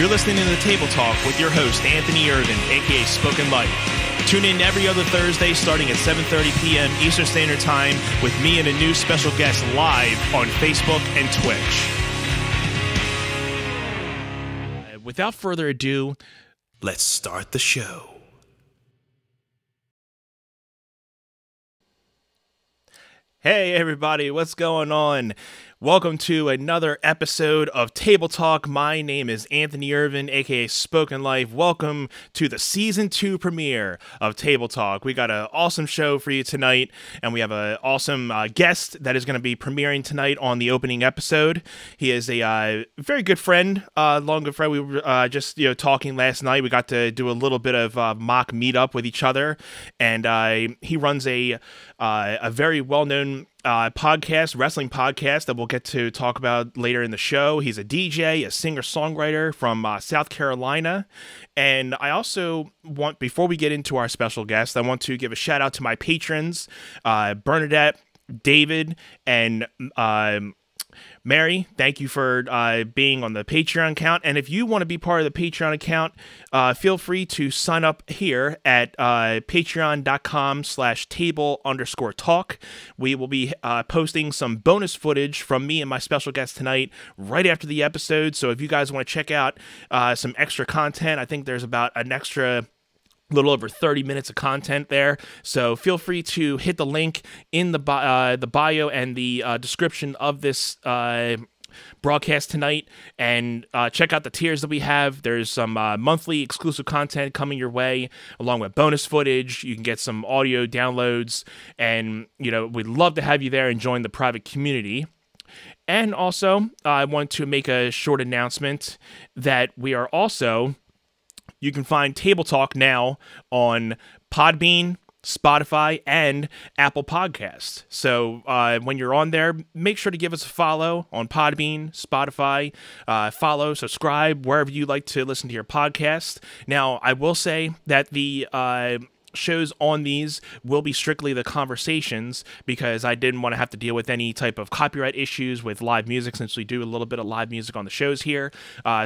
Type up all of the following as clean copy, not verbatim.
You're listening to the Table Talk with your host, Anthony Irvin, aka Spoken Life. Tune in every other Thursday starting at 7:30 p.m. Eastern Standard Time with me and a new special guest live on Facebook and Twitch. Without further ado, let's start the show. Hey everybody, what's going on? Welcome to another episode of Table Talk. My name is Anthony Irvin, aka Spoken Life. Welcome to the Season 2 premiere of Table Talk. We got an awesome show for you tonight, and we have an awesome guest that is going to be premiering tonight on the opening episode. He is a very good friend, long good friend. We were just talking last night. We got to do a little bit of mock meetup with each other, and he runs a very well-known wrestling podcast that we'll get to talk about later in the show. He's a DJ, a singer-songwriter from South Carolina. And I also want, before we get into our special guest, I want to give a shout out to my patrons, Bernadette, David, and Mary. Thank you for being on the Patreon account. And if you want to be part of the Patreon account, feel free to sign up here at patreon.com/table_talk. We will be posting some bonus footage from me and my special guest tonight right after the episode. So if you guys want to check out some extra content, I think there's about an extra little over 30 minutes of content there, so feel free to hit the link in the bio and the description of this broadcast tonight, and check out the tiers that we have. There's some monthly exclusive content coming your way, along with bonus footage. You can get some audio downloads, and we'd love to have you there and join the private community. And also, I want to make a short announcement that we are also... You can find Table Talk now on Podbean, Spotify, and Apple Podcasts. So when you're on there, make sure to give us a follow on Podbean, Spotify. Follow, subscribe, wherever you like to listen to your podcast. Now, I will say that the shows on these will be strictly the conversations, because I didn't want to have to deal with any type of copyright issues with live music, since we do a little bit of live music on the shows here.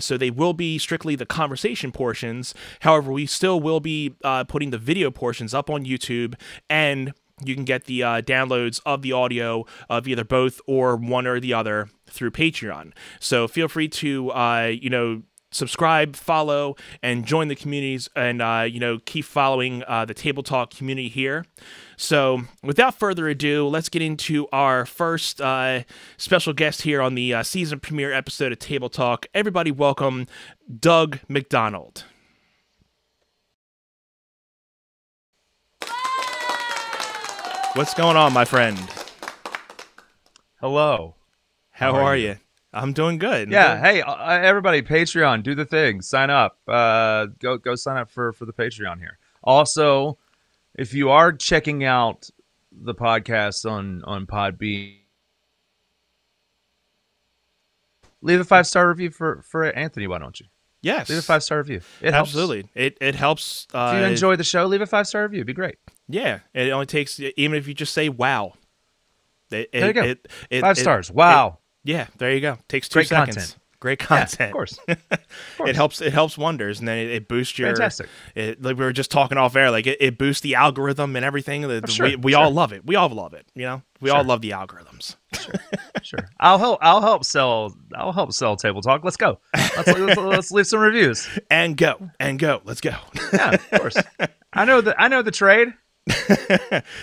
So they will be strictly the conversation portions. However, we still will be putting the video portions up on YouTube, and you can get the downloads of the audio of either both or one or the other through Patreon. So feel free to subscribe, follow, and join the communities, and keep following the Table Talk community here. So without further ado, let's get into our first special guest here on the season premiere episode of Table Talk. Everybody welcome Doug McDonald. What's going on, my friend? Hello. How are you? I'm doing good. Yeah. Hey, everybody, Patreon, do the thing. Sign up. Go sign up for the Patreon here. Also, if you are checking out the podcast on Podbean, leave a 5-star review for Anthony. Why don't you? Yes. Leave a 5-star review. It Absolutely. Helps. It helps. If you enjoy the show, leave a 5-star review. It'd be great. Yeah. It only takes, even if you just say wow. There you go. 5 stars. Wow. Yeah, there you go. Takes 2 seconds. Great content. Yeah, of course. It helps wonders, and then it boosts your... Fantastic. Like we were just talking off air, like it boosts the algorithm and everything. We all love it. We all love it. We all love the algorithms. Sure. I'll help sell Table Talk. Let's go. Let's leave some reviews. And go. Let's go. Yeah, of course. I know the trade.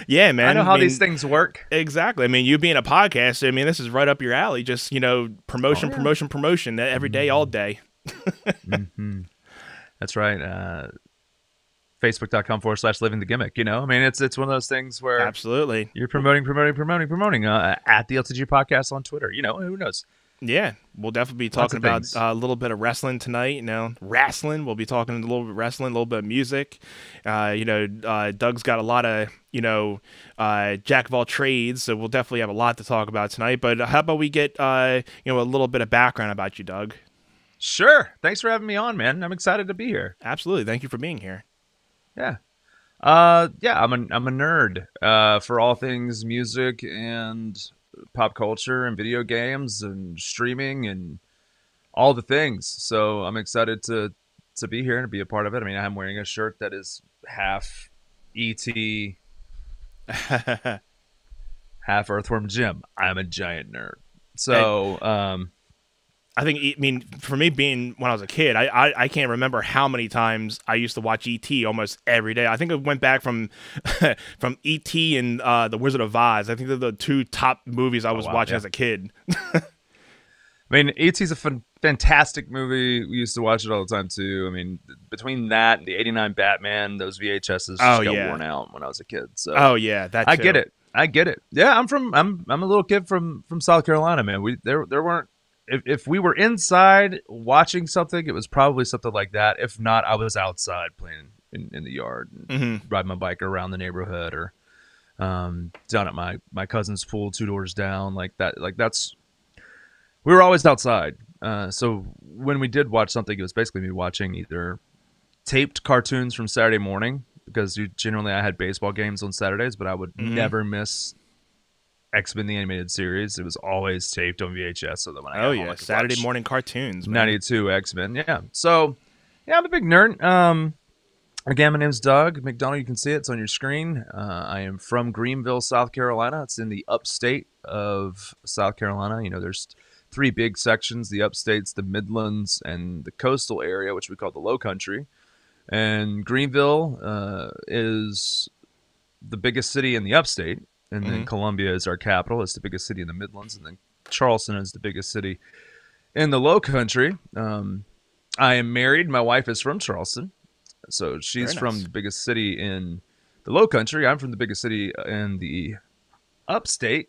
Yeah, man. I know how these things work. Exactly. I mean, you being a podcaster, I mean, this is right up your alley. Just, promotion every day, all day. Mm-hmm. That's right. Facebook.com/Living the Gimmick. I mean, it's one of those things where absolutely you're promoting at the LTG podcast on Twitter. Who knows? Yeah, we'll definitely be talking about a little bit of wrestling tonight. Wrestling. We'll be talking a little bit of wrestling, a little bit of music. Doug's got a lot of, jack of all trades, so we'll definitely have a lot to talk about tonight. But how about we get, a little bit of background about you, Doug? Sure. Thanks for having me on, man. I'm excited to be here. Absolutely. Thank you for being here. Yeah. I'm a nerd for all things music and pop culture and video games and streaming and all the things. So I'm excited to be here and be a part of it. I mean, I'm wearing a shirt that is half ET, half Earthworm Jim. I'm a giant nerd. So, I think, I mean, for me, being when I was a kid, I can't remember how many times I used to watch E.T. almost every day. I think it went back from from E.T. and The Wizard of Oz. I think they're the two top movies I was watching as a kid. I mean, E.T.'s a fantastic movie. We used to watch it all the time too. I mean, between that and the '89 Batman, those VHSs just got worn out when I was a kid. So I get it. I get it. Yeah, I'm a little kid from South Carolina, man. There weren't. If we were inside watching something, it was probably something like that. If not, I was outside playing in the yard and riding my bike around the neighborhood or down at my cousin's pool 2 doors down, like that. Like that's, we were always outside. So when we did watch something, it was basically me watching either taped cartoons from Saturday morning, because generally I had baseball games on Saturdays, but I would never miss X-Men the Animated Series. It was always taped on VHS, so that when I got home, I could Saturday watch morning cartoons, man. 92 X-Men. Yeah. So yeah, I'm a big nerd. Again, my name's Doug McDonald. You can see it. It's on your screen. I am from Greenville, South Carolina. It's in the upstate of South Carolina. You know, there's 3 big sections: the upstates, the Midlands, and the coastal area, which we call the Low Country. And Greenville is the biggest city in the upstate. And then Columbia is our capital. It's the biggest city in the Midlands. And then Charleston is the biggest city in the Low Country. I am married. My wife is from Charleston. So she's from the biggest city in the Low Country. I'm from the biggest city in the upstate.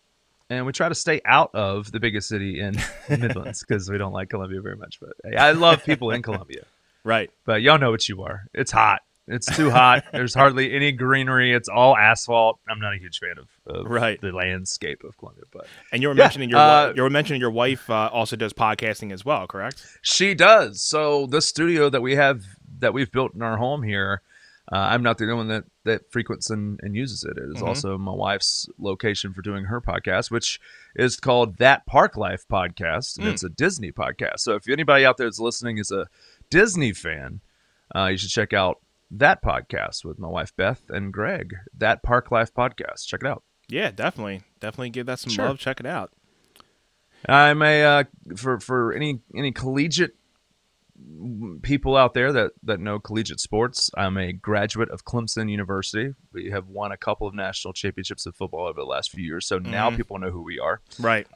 And we try to stay out of the biggest city in the Midlands because we don't like Columbia very much. But hey, I love people in Columbia. Right. But y'all know what you are. It's hot. It's too hot. There's hardly any greenery. It's all asphalt. I'm not a huge fan of the landscape of Columbia. But and you were mentioning your wife also does podcasting as well, correct? She does. So the studio that we've built in our home here, I'm not the only one that frequents and uses it. It is also my wife's location for doing her podcast, which is called That Park Life Podcast, and it's a Disney podcast. So if anybody out there that's listening is a Disney fan, you should check out that podcast with my wife Beth and Greg. That Park Life Podcast. Check it out. Yeah, definitely give that some love. Check it out. I'm a for any collegiate people out there that know collegiate sports. I'm a graduate of Clemson University. We have won a couple of national championships of football over the last few years, so now people know who we are. Right.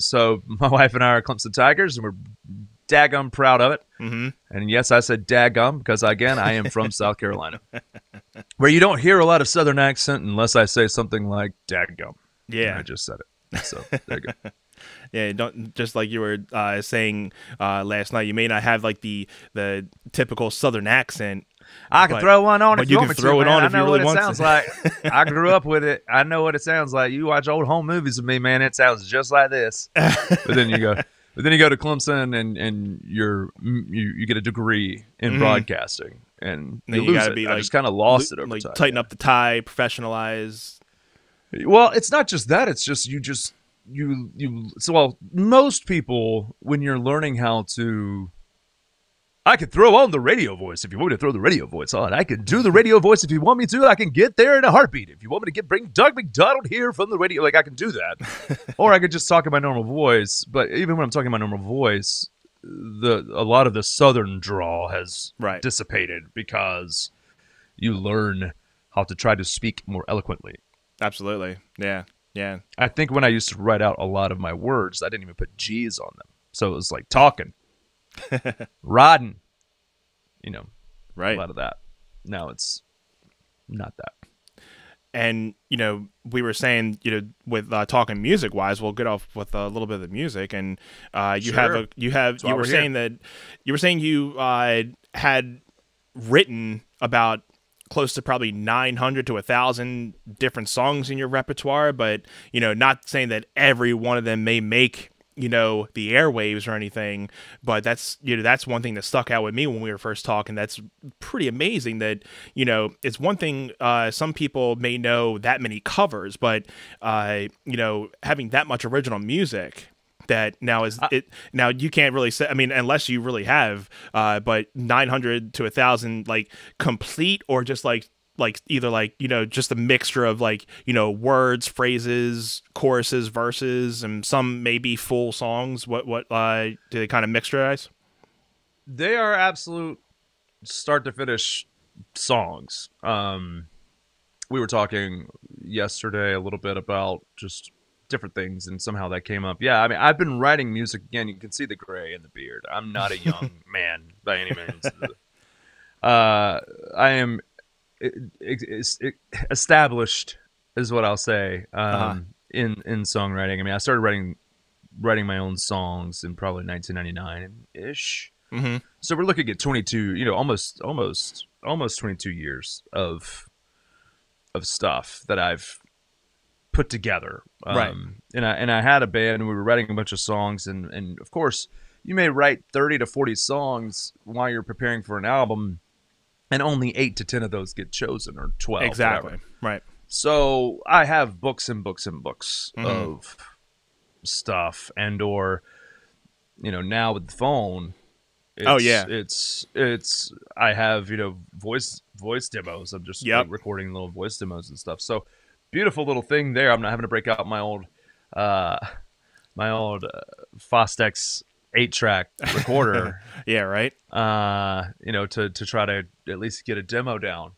So my wife and I are Clemson Tigers, and we're daggum proud of it. And yes, I said daggum because, again, I am from South Carolina, where you don't hear a lot of Southern accent unless I say something like daggum. Yeah. And I just said it. So there you go. Yeah, don't, just like you were saying last night, you may not have like the typical Southern accent. I can throw one on if you want me to. Throw it on if you really want to. I know what it sounds like. I grew up with it. I know what it sounds like. You watch old home movies with me, man. It sounds just like this. But then you go to Clemson and you get a degree in broadcasting, and you lose it. I just kind of lost it over time. Tighten up the tie, professionalize. Well, it's not just that. It's just most people, when you're learning how to, I could throw on the radio voice if you want me to throw the radio voice on. I can do the radio voice if you want me to. I can get there in a heartbeat. If you want me to bring Doug McDonald here from the radio, like I can do that. Or I could just talk in my normal voice. But even when I'm talking in my normal voice, a lot of the Southern drawl has dissipated because you learn how to try to speak more eloquently. Absolutely. Yeah. Yeah. I think when I used to write out a lot of my words, I didn't even put G's on them. So it was like talking, riding, a lot of that. Now it's not that. And, we were saying, with talking music wise, we'll get off with a little bit of the music. And you were saying you had written about close to probably 900 to 1,000 different songs in your repertoire, but not saying that every one of them may make the airwaves or anything, but that's one thing that stuck out with me when we were first talking. That's pretty amazing that it's one thing some people may know that many covers, but having that much original music that now is it now you can't really say, I mean, unless you really have, but 900 to 1,000 like complete, or just like either like, you know, just a mixture of like, you know, words, phrases, choruses, verses, and some maybe full songs. What do they kind of mixturize? They are absolute start to finish songs. We were talking yesterday a little bit about just different things, and somehow that came up. Yeah, I mean, I've been writing music again. You can see the gray in the beard. I'm not a young man by any means. I am established, is what I'll say, in songwriting. I mean, I started writing my own songs in probably 1999 ish. Mm-hmm. So we're looking at 22, you know, almost 22 years of stuff that I've put together. Right. And I had a band, and we were writing a bunch of songs, and of course you may write 30 to 40 songs while you're preparing for an album, and only 8 to 10 of those get chosen, or 12. Exactly. Whatever. Right. So I have books and books and books of stuff, and or, you know, now with the phone, it's I have, you know, voice demos. I'm just recording little voice demos and stuff. So beautiful little thing there. I'm not having to break out my old Fostex 8-track recorder. Yeah, right. You know, to try to at least get a demo down.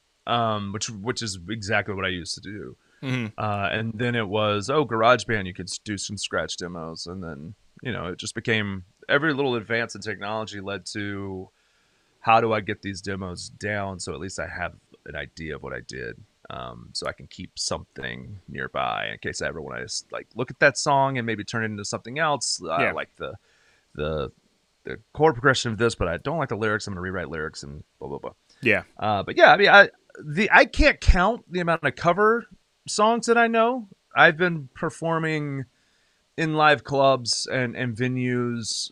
Which is exactly what I used to do. Mm-hmm. And then it was, GarageBand, you could do some scratch demos, and then, you know, it just became, every little advance in technology led to, how do I get these demos down so at least I have an idea of what I did, so I can keep something nearby in case I ever want to just like look at that song and maybe turn it into something else. I like the chord progression of this, but I don't like the lyrics. I'm going to rewrite lyrics and blah blah blah. Yeah. But yeah, I mean, I can't count the amount of cover songs that I know. I've been performing in live clubs and venues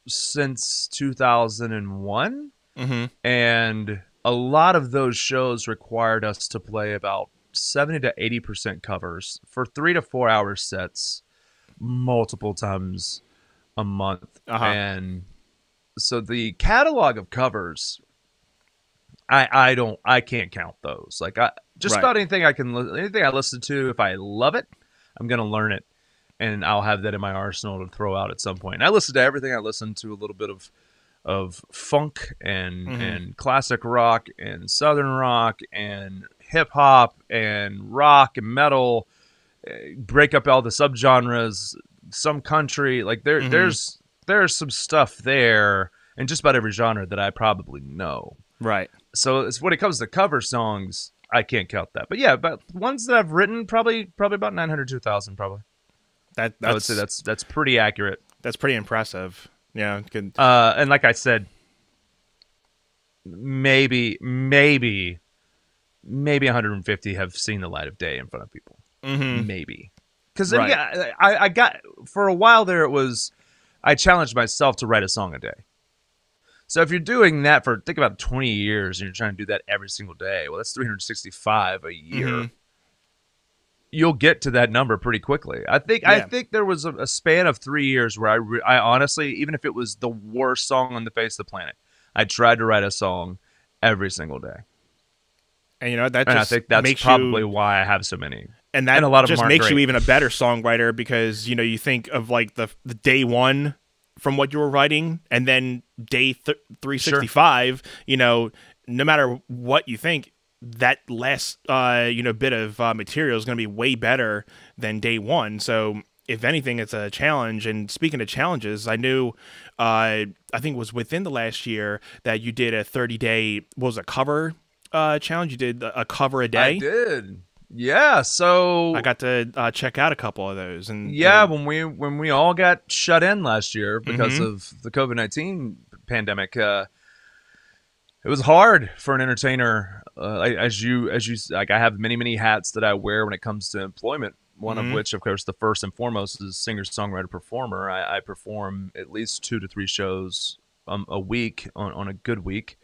since 2001. Mm-hmm. And a lot of those shows required us to play about 70 to 80% covers for 3 to 4 hour sets multiple times a month. And so the catalog of covers, I can't count those. Like about anything anything I listen to, if I love it, I'm going to learn it, and I'll have that in my arsenal to throw out at some point. And I listen to everything. I listen to a little bit of funk and classic rock and southern rock and hip hop and rock and metal, break up all the subgenres, some country. Like there's some stuff there in just about every genre that I probably know. Right. So when it comes to cover songs, I can't count that. But yeah, but ones that I've written, probably about 900 to 1,000 probably. I would say that's pretty accurate. That's pretty impressive. Yeah. Good. And like I said, maybe 150 have seen the light of day in front of people. Mm-hmm. Maybe. Because I got, for a while there, I challenged myself to write a song a day. So if you're doing that for, think about 20 years, and you're trying to do that every single day, well, that's 365 a year. Mm-hmm. You'll get to that number pretty quickly. I think there was a span of 3 years where I honestly, even if it was the worst song on the face of the planet, I tried to write a song every single day. And you know, I think that's probably why I have so many. And that a lot of just them makes great. You even a better songwriter, because, you know, you think of like the day one from what you were writing, and then day 365, you know, no matter what you think, that last bit of material is going to be way better than day one. So if anything, it's a challenge. And speaking of challenges, I knew I think it was within the last year that you did a 30-day cover challenge. You did a cover a day. I did. Yeah, so I got to check out a couple of those, and when we all got shut in last year because of the COVID-19 pandemic, it was hard for an entertainer. As you like, I have many hats that I wear when it comes to employment. One of which, of course, the first and foremost is singer-songwriter performer. I perform at least 2 to 3 shows a week on a good week.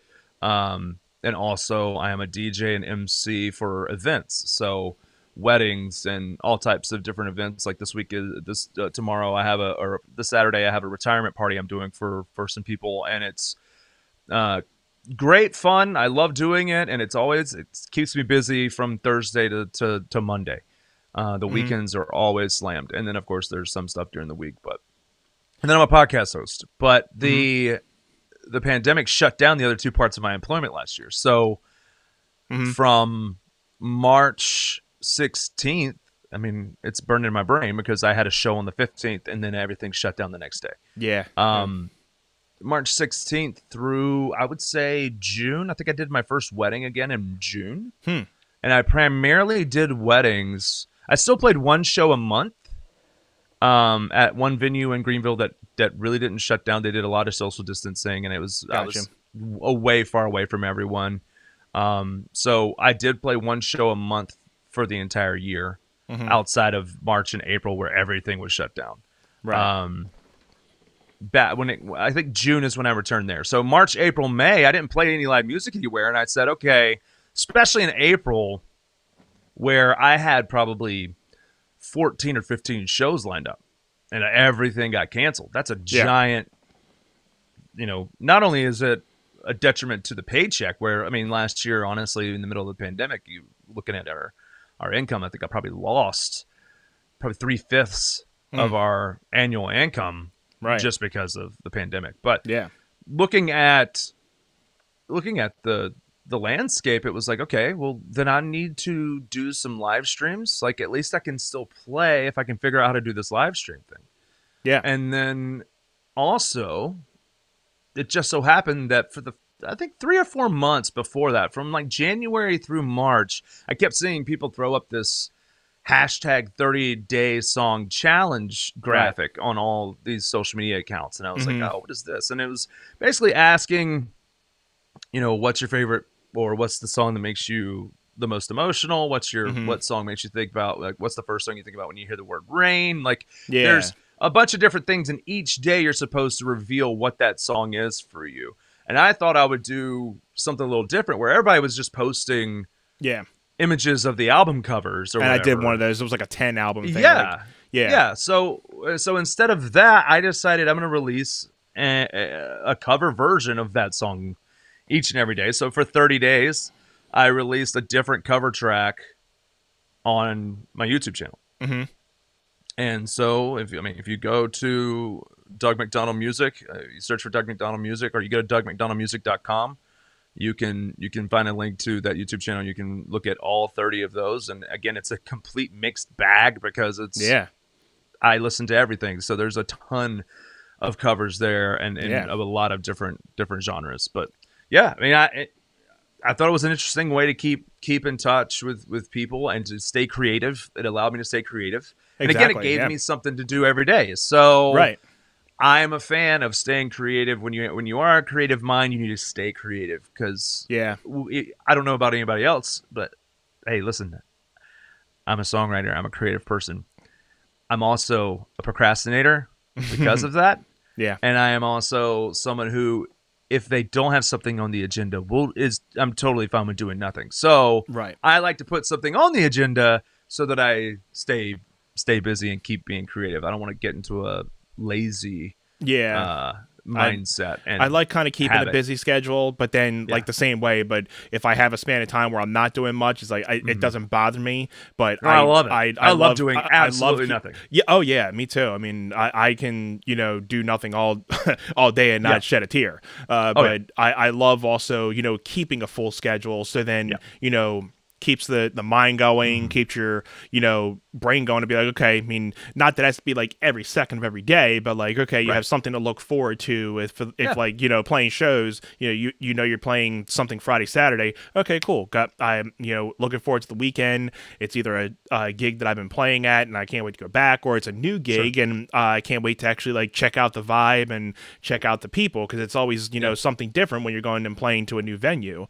And also, I am a DJ and MC for events. So weddings and all types of different events. Like this week is tomorrow or this Saturday I have a retirement party I'm doing for some people, and it's great fun. I love doing it, and it keeps me busy from Thursday to Monday. The weekends are always slammed, and then of course there's some stuff during the week. And then I'm a podcast host. But the pandemic shut down the other two parts of my employment last year. So from March 16th, I mean, it's burned in my brain because I had a show on the 15th, and then everything shut down the next day. Yeah. March 16th through, I would say, June. I think I did my first wedding again in June. And I primarily did weddings. I still played one show a month at one venue in Greenville that really didn't shut down. They did a lot of social distancing, and I was far away from everyone. So I did play one show a month for the entire year outside of March and April where everything was shut down. Right. I think June is when I returned there. So March, April, May, I didn't play any live music anywhere, and I said, okay, especially in April, where I had probably 14 or 15 shows lined up, and everything got canceled. That's a giant, not only is it a detriment to the paycheck, where, I mean, last year, honestly, in the middle of the pandemic, looking at our income, I think I probably lost 3/5 of our annual income. Right. Just because of the pandemic. But looking at the landscape, it was like, okay, well, then I need to do some live streams. Like, at least I can still play if I can figure out how to do this live stream thing. Yeah. And then also, it just so happened that for I think 3 or 4 months before that, from like January through March, I kept seeing people throw up this hashtag 30-day song challenge graphic on all these social media accounts. And I was like, oh, what is this? And it was basically asking, what's your favorite, or what's the song that makes you the most emotional? What song makes you think about, like, what's the first song you think about when you hear the word rain? Like, there's a bunch of different things, and each day you're supposed to reveal what that song is for you. And I thought I would do something a little different where everybody was just posting images of the album covers or whatever. I did one of those. It was like a 10 album thing. Yeah. So instead of that, I decided I'm going to release a cover version of that song each and every day. So for 30 days, I released a different cover track on my YouTube channel. And so if you go to Doug McDonald Music, you search for Doug McDonald Music, or you go to DougMcDonaldMusic.com, you can find a link to that YouTube channel. You can look at all 30 of those. And again, it's a complete mixed bag because I listen to everything. So there's a ton of covers there and of a lot of different genres. But yeah, I mean, I thought it was an interesting way to keep in touch with people and to stay creative. It allowed me to stay creative. And again, it gave me something to do every day. So I'm a fan of staying creative. When you are a creative mind, you need to stay creative because I don't know about anybody else, but hey, listen, I'm a songwriter. I'm a creative person. I'm also a procrastinator because of that. And I am also someone who, if they don't have something on the agenda, I'm totally fine with doing nothing. So I like to put something on the agenda so that I stay busy and keep being creative. I don't want to get into a lazy mindset. And I like kind of keeping a busy schedule, but then like the same way. But if I have a span of time where I'm not doing much, it's like it doesn't bother me. But I love it. I love doing absolutely nothing. Yeah. Oh yeah, me too. I mean, I can do nothing all day and not shed a tear. But I love also keeping a full schedule. So then keeps the mind going, keeps your brain going to be like, okay, I mean, not that it has to be like every second of every day, but like, okay, you have something to look forward to. If like playing shows, you're playing something Friday, Saturday. Okay, cool. I'm looking forward to the weekend. It's either a gig that I've been playing at and I can't wait to go back, or it's a new gig and I can't wait to actually like check out the vibe and check out the people, because it's always something different when you're going and playing to a new venue.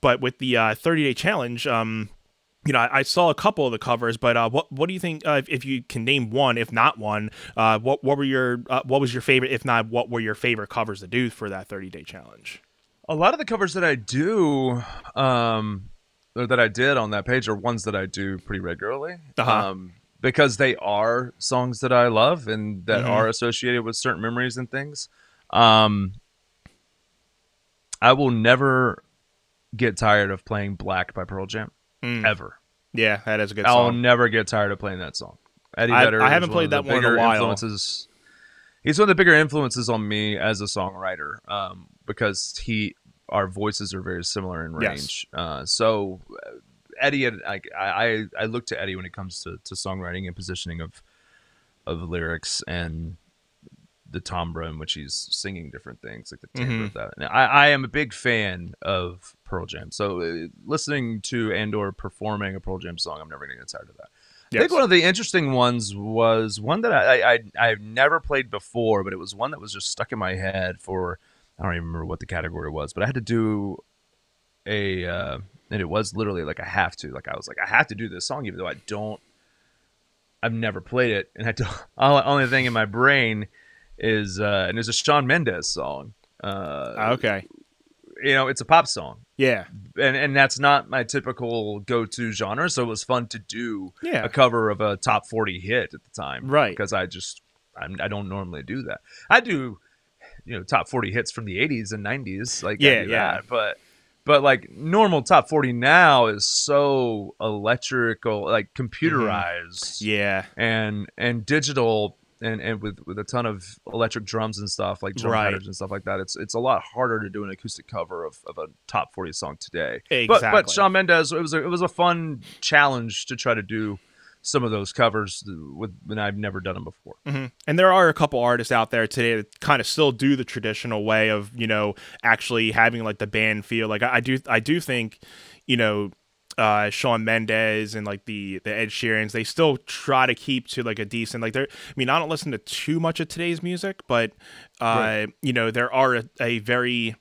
But with the 30-day challenge, I saw a couple of the covers, but what do you think, if you can name one, if not one, what was your favorite, if not, what were your favorite covers to do for that 30-day challenge? A lot of the covers that I do, or that I did on that page are ones that I do pretty regularly. Uh-huh. Because they are songs that I love and that are associated with certain memories and things. I will never get tired of playing Black by Pearl Jam, ever. Yeah, that is a good I'll song. never get tired of playing that song. Eddie Vedder I haven't played that one in a while. He's one of the bigger influences on me as a songwriter, because our voices are very similar in range. Yes. So Eddie, I look to Eddie when it comes to songwriting and positioning of lyrics and the timbre in which he's singing different things, like the timbre of that. And I am a big fan of Pearl Jam. So listening to and/or performing a Pearl Jam song, I'm never going to get tired of that. Yes. I think one of the interesting ones was one that I've never played before, but it was one that was just stuck in my head for, I don't even remember what the category was, but I had to do and it was literally like I have to do this song, even though I've never played it, and the only thing in my brain is and there's a Shawn Mendes song. Okay. It's a pop song. Yeah. And that's not my typical go-to genre, so it was fun to do a cover of a top 40 hit at the time. Right. Because I don't normally do that. I do, top 40 hits from the 80s and 90s. Like, I do that. But like normal top 40 now is so electrical, like computerized. Yeah. And digital. And with a ton of electric drums and stuff, like drum patterns and stuff like that, it's a lot harder to do an acoustic cover of a top 40 song today. Exactly. But Shawn Mendes, it was a fun challenge to try to do some of those covers when I've never done them before. And there are a couple artists out there today that kind of still do the traditional way of actually having like the band feel. Like I do think Shawn Mendes and like the Ed Sheerans, they still try to keep to like a decent, like I don't listen to too much of today's music, but there are a very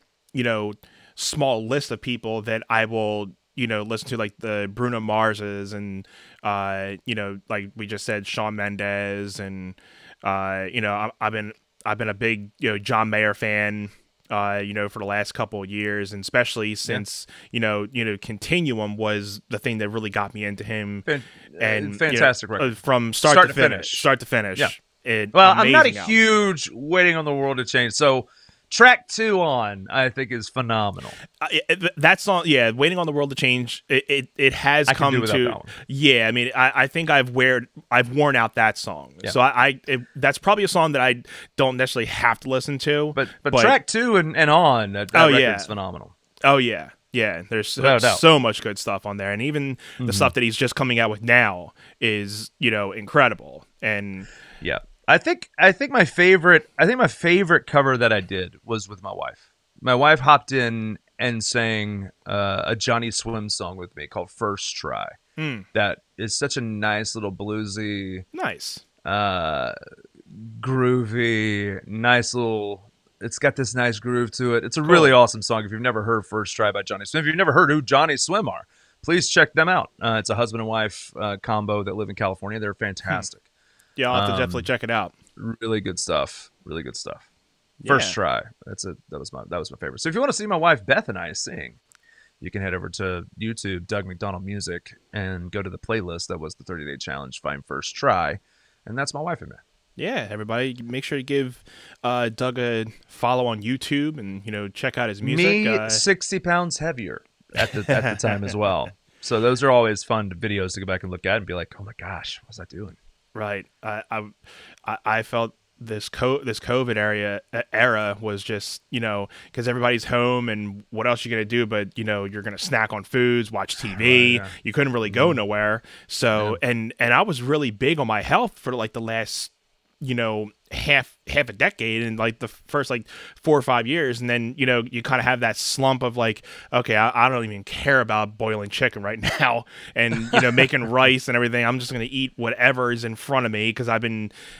small list of people that I will listen to, like the Bruno Marses and like we just said, Shawn Mendes, and I've been a big John Mayer fan for the last couple of years, and especially since Continuum was the thing that really got me into him. And fantastic record from start to finish. Yeah. I'm not a huge Waiting on the World to Change. So track 2 on, I think, is phenomenal. That song, Waiting on the World to Change, it has come to. Yeah, I mean, I think I've worn out that song. Yeah. So that's probably a song that I don't necessarily have to listen to. But track 2 and on, that record's phenomenal. Oh yeah. Yeah, there's so much good stuff on there, and even the stuff that he's just coming out with now is incredible. And yeah. I think my favorite cover that I did was with my wife. My wife hopped in and sang a Johnny Swim song with me called First Try. That is such a nice little bluesy, groovy, nice little. It's got this nice groove to it. It's a really awesome song. If you've never heard First Try by Johnny Swim, if you've never heard who Johnny Swim are, please check them out. It's a husband and wife combo that live in California. They're fantastic. Yeah, I'll have to definitely check it out. Really good stuff. Really good stuff. First Try. That was my favorite. So if you want to see my wife Beth and I sing, you can head over to YouTube, Doug McDonald Music, and go to the playlist that was the 30-day challenge. Find First Try, and that's my wife and me. Yeah, everybody, make sure to give Doug a follow on YouTube and check out his music. Me, 60 pounds heavier at the time as well. So those are always fun videos to go back and look at and be like, oh my gosh, what was I doing? Right. I felt this COVID era was just, because everybody's home and what else you going to do, but, you're going to snack on foods, watch TV. Yeah. You couldn't really go nowhere. So, and I was really big on my health for like the last, half a decade, and like the first like 4 or 5 years, and then you kind of have that slump of like, okay, I don't even care about boiling chicken right now, and making rice and everything. I'm just gonna eat whatever is in front of me, because I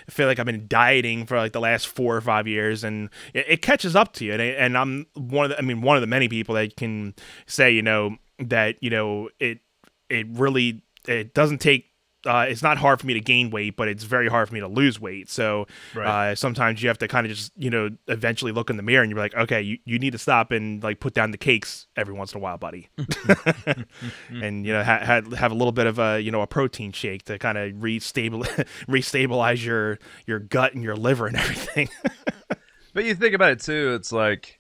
feel like I've been dieting for like the last 4 or 5 years, and it catches up to you. And I'm one of the many people that can say that it really doesn't take it's not hard for me to gain weight, but it's very hard for me to lose weight. So Right. sometimes you have to kind of just, eventually look in the mirror and you're like, okay, you need to stop and like put down the cakes every once in a while, buddy. And, have a little bit of a protein shake to kind of restabilize your gut and your liver and everything. But you think about it too, it's like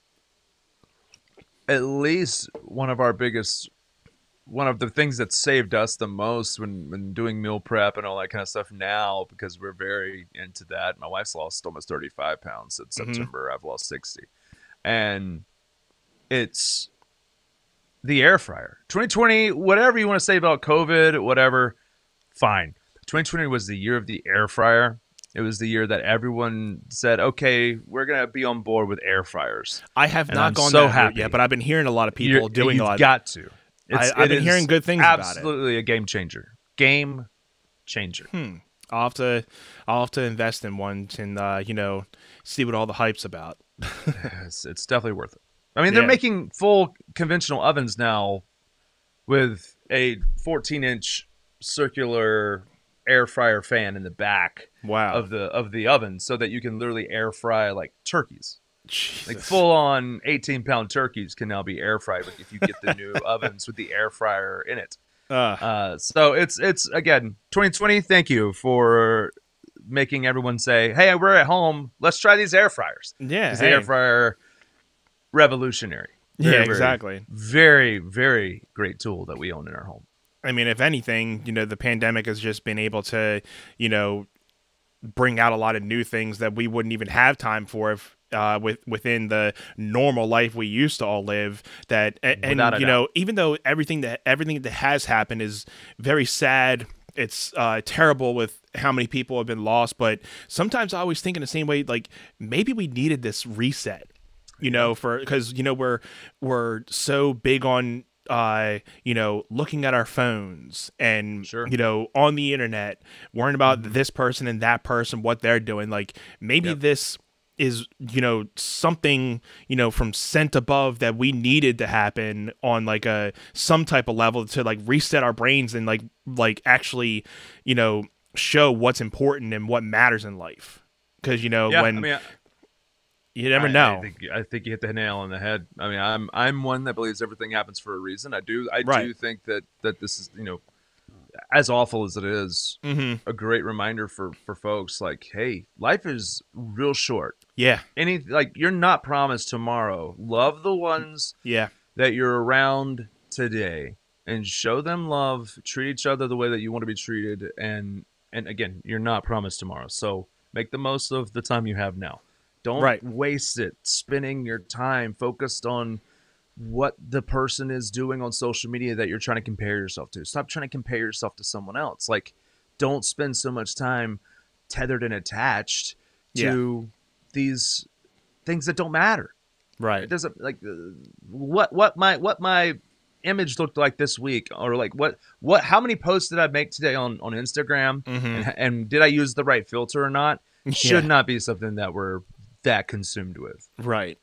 at least one of the things that saved us the most when doing meal prep and all that kind of stuff now, because we're very into that. My wife's lost almost 35 pounds since September. I've lost 60. And it's the air fryer. 2020, whatever you want to say about COVID, whatever, fine. 2020 was the year of the air fryer. It was the year that everyone said, okay, we're going to be on board with air fryers. I have And not I'm gone so that route happy. yet, but I've been hearing a lot of people doing a You've lot. got to. I've been hearing good things about it. Absolutely a game changer. Game changer. I'll have to invest in one and see what all the hype's about. It's definitely worth it. I mean, they're making full conventional ovens now with a 14-inch circular air fryer fan in the back of the oven, so that you can literally air fry like turkeys. Jesus. Like full on 18-pound turkeys can now be air fried if you get the new ovens with the air fryer in it. So it's again 2020. Thank you for making everyone say, "Hey, we're at home. Let's try these air fryers." Yeah, the air fryer revolutionary. Exactly. Very, very great tool that we own in our home. I mean, if anything, the pandemic has just been able to, bring out a lot of new things that we wouldn't even have time for if within the normal life we used to all live. That and even though everything that has happened is very sad. It's terrible with how many people have been lost, but sometimes I always think in the same way, like maybe we needed this reset, because we're so big on looking at our phones and on the internet, worrying about this person and that person, what they're doing. Like maybe this is something from sent above that we needed to happen on like some type of level to like reset our brains and like actually show what's important and what matters in life, because you never know. I think you hit the nail on the head. I mean, I'm one that believes everything happens for a reason. I do think that this is, as awful as it is, a great reminder for folks. Like, hey, life is real short. Yeah. You're not promised tomorrow. Love the ones that you're around today and show them love. Treat each other the way that you want to be treated. And again, you're not promised tomorrow. So make the most of the time you have now. Don't waste it spending your time focused on what the person is doing on social media that you're trying to compare yourself to. Stop trying to compare yourself to someone else. Like, don't spend so much time tethered and attached to these things that don't matter. Right. It doesn't what my image looked like this week, or like how many posts did I make today on Instagram, and did I use the right filter or not? Should not be something that we're that consumed with. Right.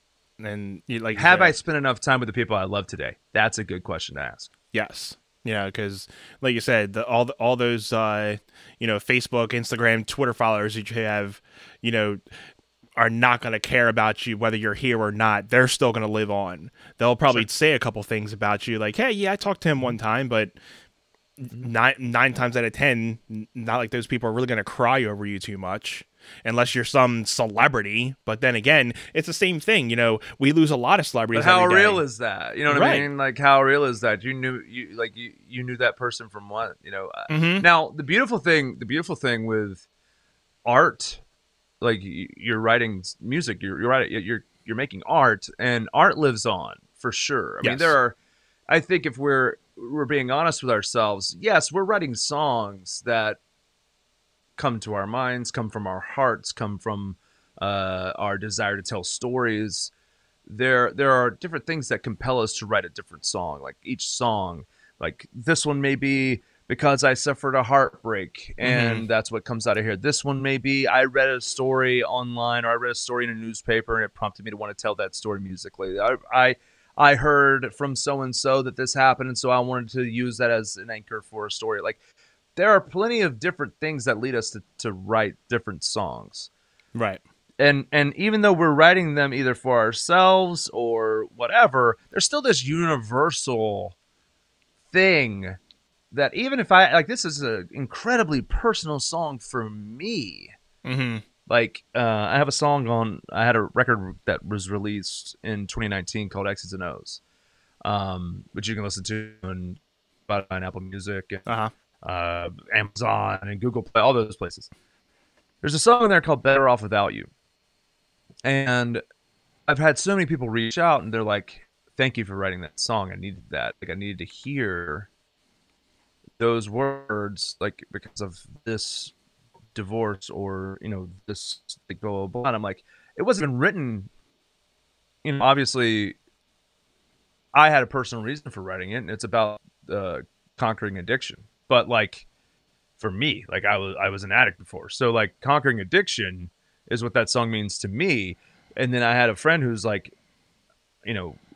And have I spent enough time with the people I love today? That's a good question to ask. Yes. Because like you said, all those Facebook, Instagram, Twitter followers that you have, are not going to care about you whether you're here or not. They're still going to live on. They'll probably say a couple things about you, like, "Hey, yeah, I talked to him one time," but nine times out of 10, not like those people are really going to cry over you too much. Unless you're some celebrity, but then again, it's the same thing. We lose a lot of celebrities. But how every day. real is that? You know what I mean? Like, how real is that? You knew that person from what? Now the beautiful thing with art, like you're writing music, you're making art, and art lives on for sure. I mean, I think if we're being honest with ourselves, yes, we're writing songs that come to our minds, come from our hearts, come from our desire to tell stories. There are different things that compel us to write a different song. Like each song, like this one may be because I suffered a heartbreak, and that's what comes out of here. This one may be I read a story online, or I read a story in a newspaper, and it prompted me to want to tell that story musically. I heard from so and so that this happened, and so I wanted to use that as an anchor for a story. Like, there are plenty of different things that lead us to write different songs. Right. And even though we're writing them either for ourselves or whatever, there's still this universal thing that even if I like, this is an incredibly personal song for me. Mm-hmm. Like, I had a record that was released in 2019 called X's and O's, which you can listen to on Spotify and Apple Music and Amazon and Google Play, all those places. There's a song in there called Better Off Without You. And I've had so many people reach out and they're like, thank you for writing that song. I needed that. Like, I needed to hear those words, like, because of this divorce or, this, like, blah, blah, blah. And I'm like, it wasn't even written, obviously I had a personal reason for writing it, and it's about conquering addiction. But, like, for me, like, I was an addict before. So, like, conquering addiction is what that song means to me. And then I had a friend who's like,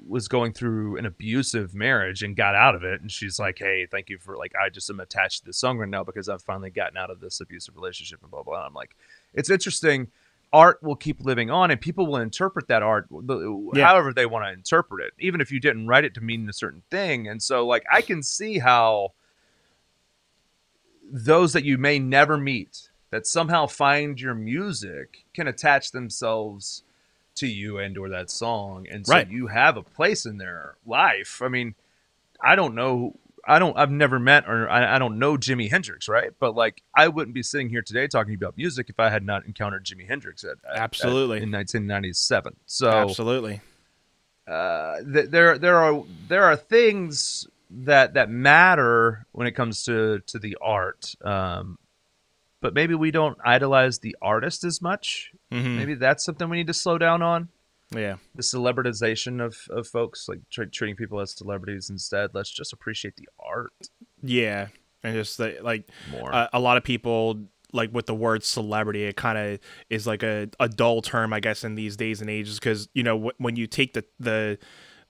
was going through an abusive marriage and got out of it. And she's like, hey, thank you for, like, I just am attached to this song right now because I've finally gotten out of this abusive relationship and blah, blah. And I'm like, it's interesting. Art will keep living on and people will interpret that art however they want to interpret it, even if you didn't write it to mean a certain thing. And so, like, I can see how those that you may never meet that somehow find your music can attach themselves to you and or that song, and so you have a place in their life. I mean, I've never met, or I don't know Jimi Hendrix, right? But, like, I wouldn't be sitting here today talking about music if I had not encountered Jimi Hendrix in 1997. So absolutely, there are things that matter when it comes to the art. But maybe we don't idolize the artist as much. Mm-hmm. Maybe that's something we need to slow down on. Yeah. The celebritization of folks, like treating people as celebrities instead. Let's just appreciate the art. Yeah. And just more. A lot of people, like, with the word celebrity, it kind of is like a dull term, I guess, in these days and ages. Because, when you take the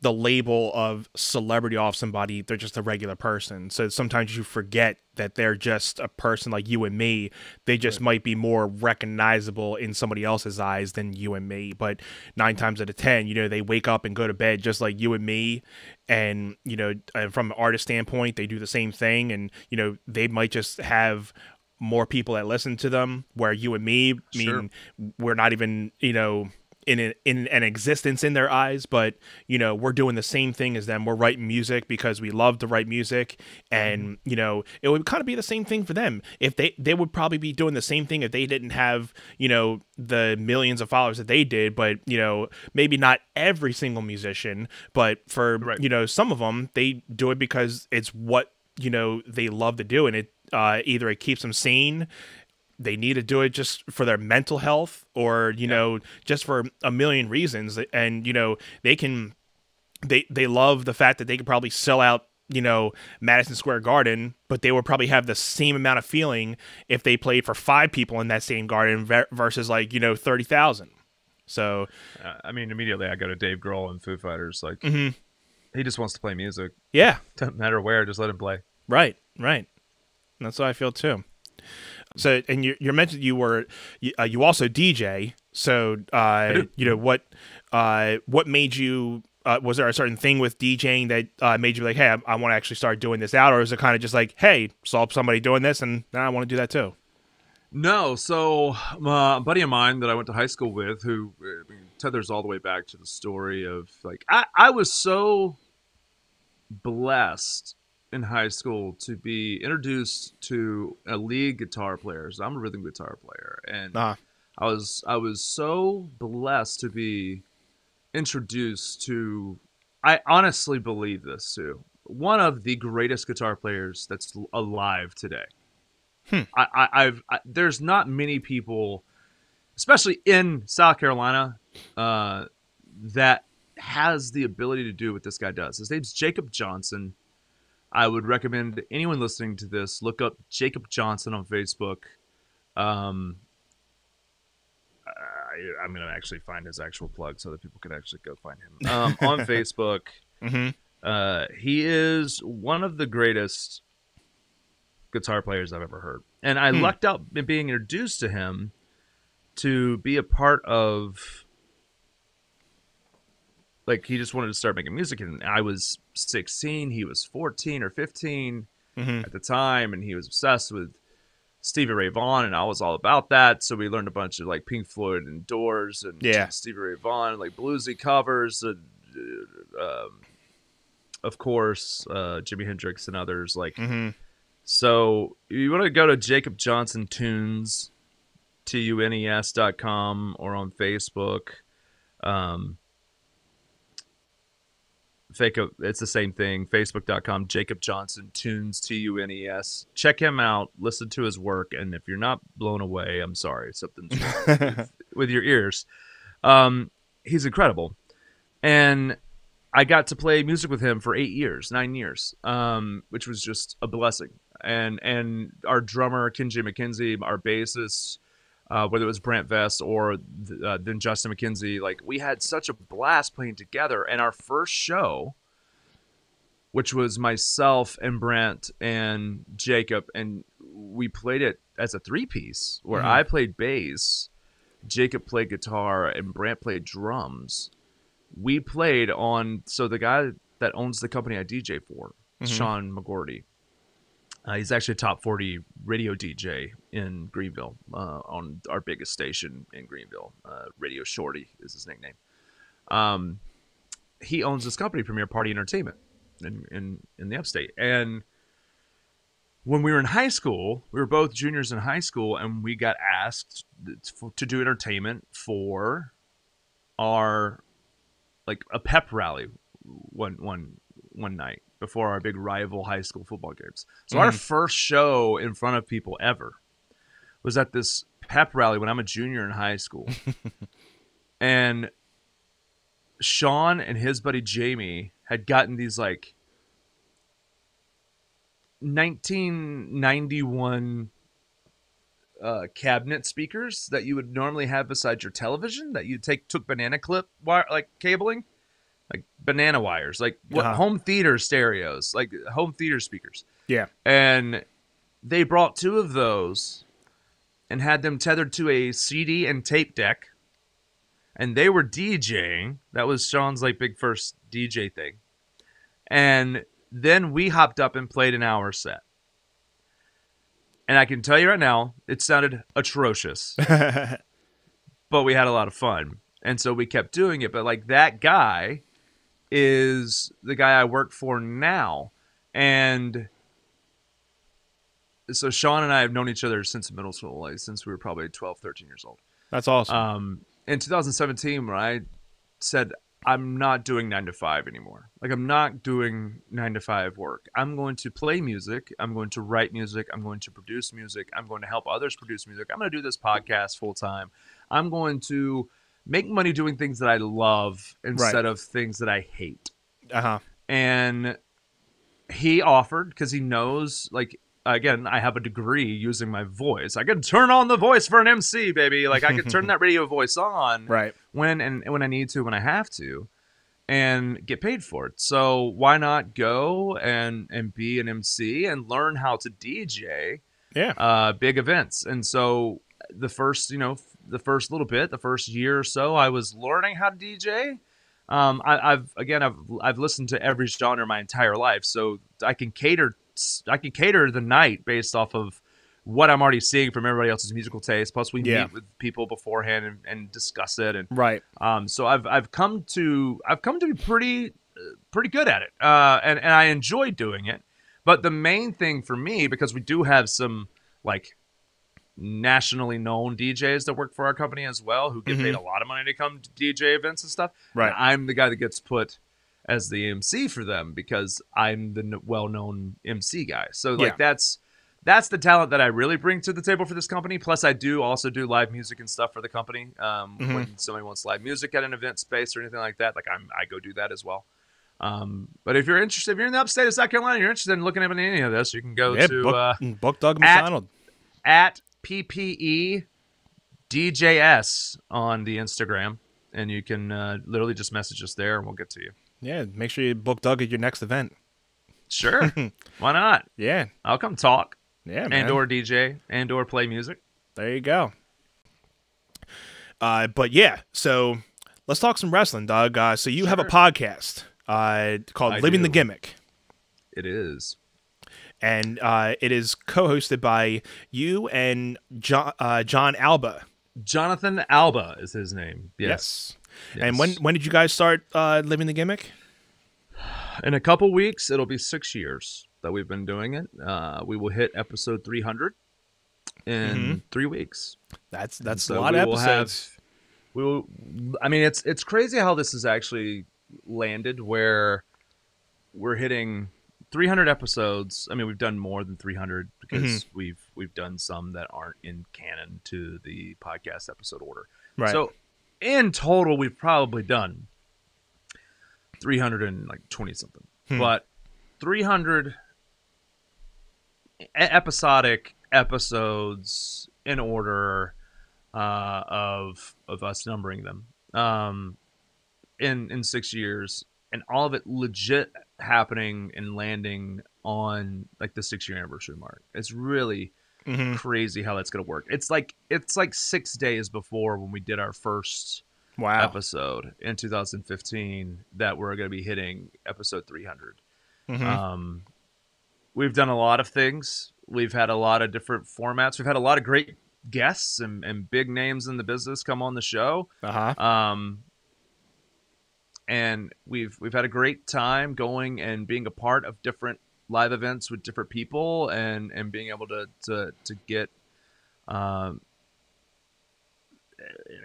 label of celebrity off somebody, they're just a regular person. So sometimes you forget that they're just a person like you and me. They just might be more recognizable in somebody else's eyes than you and me. But 9 times out of 10, they wake up and go to bed just like you and me. And, from an artist standpoint, they do the same thing. And, they might just have more people that listen to them, where you and me, we're not even, in an existence in their eyes, but we're doing the same thing as them. We're writing music because we love to write music, and it would kind of be the same thing for them. If they would probably be doing the same thing if they didn't have the millions of followers that they did, but maybe not every single musician, but for some of them, they do it because it's what they love to do, and it either it keeps them sane. They need to do it just for their mental health, or just for a million reasons. And they love the fact that they could probably sell out Madison Square Garden, but they would probably have the same amount of feeling if they played for 5 people in that same garden versus 30,000. So I mean, immediately I go to Dave Grohl and Foo Fighters. Like, he just wants to play music. Yeah, doesn't matter where, just let him play. Right. That's what I feel too. So, and you mentioned you also DJ. So, what made you? Was there a certain thing with DJing that made you like, hey, I want to actually start doing this out, or is it kind of just like, hey, saw somebody doing this, and now I want to do that too? No, so a buddy of mine that I went to high school with, who tethers all the way back to the story of, like, I was so blessed in high school to be introduced to a lead guitar player. So I'm a rhythm guitar player, and I was so blessed to be introduced to, I honestly believe this too, one of the greatest guitar players that's alive today. There's not many people, especially in South Carolina, that has the ability to do what this guy does. His name's Jacob Johnson. I would recommend anyone listening to this look up Jacob Johnson on Facebook. I'm going to actually find his actual plug so that people can actually go find him on Facebook. He is one of the greatest guitar players I've ever heard. And I lucked out in being introduced to him to be a part of, like, he just wanted to start making music. And I was 16, he was 14 or 15 at the time. And he was obsessed with Stevie Ray Vaughan, and I was all about that. So we learned a bunch of like Pink Floyd and Doors and Stevie Ray Vaughan, like bluesy covers, of course, Jimi Hendrix and others. Like, so you want to go to Jacob Johnson Tunes, TUNES.com, or on Facebook. It's the same thing. Facebook.com, Jacob Johnson Tunes, TUNES. Check him out. Listen to his work. And if you're not blown away, I'm sorry. Something's wrong with your ears. He's incredible. And I got to play music with him for 9 years, which was just a blessing. And our drummer, Kenji McKenzie, our bassist, whether it was Brent Vest or then Justin McKenzie, like, we had such a blast playing together. And our first show, which was myself and Brent and Jacob, and we played it as a 3-piece where I played bass, Jacob played guitar, and Brent played drums. We played on, so the guy that owns the company I DJ for, Sean McGordy, he's actually a top 40 radio DJ in Greenville, on our biggest station in Greenville. Radio Shorty is his nickname. He owns this company, Premier Party Entertainment, in the upstate. And when we were in high school, we were both juniors in high school, and we got asked to do entertainment for our, like, a pep rally one night before our big rival high school football games. So our first show in front of people ever was at this pep rally when I'm a junior in high school. And Sean and his buddy Jamie had gotten these like 1991 cabinet speakers that you would normally have beside your television that you took banana clip wire, like cabling, like banana wires, like home theater stereos, like home theater speakers. Yeah. And they brought 2 of those and had them tethered to a CD and tape deck. And they were DJing. That was Sean's like big first DJ thing. And then we hopped up and played an hour set. And I can tell you right now, it sounded atrocious. But we had a lot of fun. And so we kept doing it. But like, that guy is the guy I work for now. And so Sean and I have known each other since middle school, like since we were probably 12, 13 years old. That's awesome. In 2017, when I said, I'm not doing 9 to 5 anymore. Like, I'm not doing 9 to 5 work. I'm going to play music. I'm going to write music. I'm going to produce music. I'm going to help others produce music. I'm going to do this podcast full time. I'm going to make money doing things that I love instead of things that I hate. And he offered, because he knows, like, again, I have a degree using my voice. I can turn on the voice for an MC, baby. Like, I can turn that radio voice on when I need to, when I have to, and get paid for it. So why not go and be an MC and learn how to DJ big events? And so the first little bit, the first year or so, I was learning how to DJ. I've listened to every genre my entire life, so I can cater the night based off of what I'm already seeing from everybody else's musical taste. Plus, we meet with people beforehand and discuss it. And so I've come to be pretty good at it, and I enjoy doing it. But the main thing for me, because we do have some like nationally known DJs that work for our company as well, who get paid a lot of money to come to DJ events and stuff. And I'm the guy that gets put as the MC for them because I'm the well-known MC guy. So like that's the talent that I really bring to the table for this company. Plus I do also do live music and stuff for the company. When somebody wants live music at an event space or anything like that, like I go do that as well. But if you're interested, if you're in the upstate of South Carolina, you're interested in looking at any of this, you can go to book Doug McDonald at PPE DJS on the Instagram, and you can literally just message us there and we'll get to you. Yeah, make sure you book Doug at your next event. Sure. Why not? Yeah. I'll come talk. Yeah, and man. or DJ and or play music. There you go. But yeah, so let's talk some wrestling, Doug. So you have a Sure. podcast called I Living the do. Gimmick. It is. And it is co-hosted by you and John Alba. Jonathan Alba is his name. Yes. Yes. And when did you guys start Living the Gimmick? In a couple weeks, it'll be 6 years that we've been doing it. We will hit episode 300 in 3 weeks. That's So a lot we of will episodes. I mean, it's crazy how this has actually landed where we're hitting 300 episodes. I mean, we've done more than 300 because we've done some that aren't in canon to the podcast episode order. Right. So in total, we've probably done 320 something, but 300 episodic episodes in order of us numbering them in 6 years, and all of it legit happening and landing on like the 6-year anniversary mark. It's really crazy how that's gonna work. It's like 6 days before when we did our first episode in 2015 that we're going to be hitting episode 300. We've done a lot of things. We've had a lot of different formats. We've had a lot of great guests and big names in the business come on the show. And we've had a great time going and being a part of different live events with different people and being able to get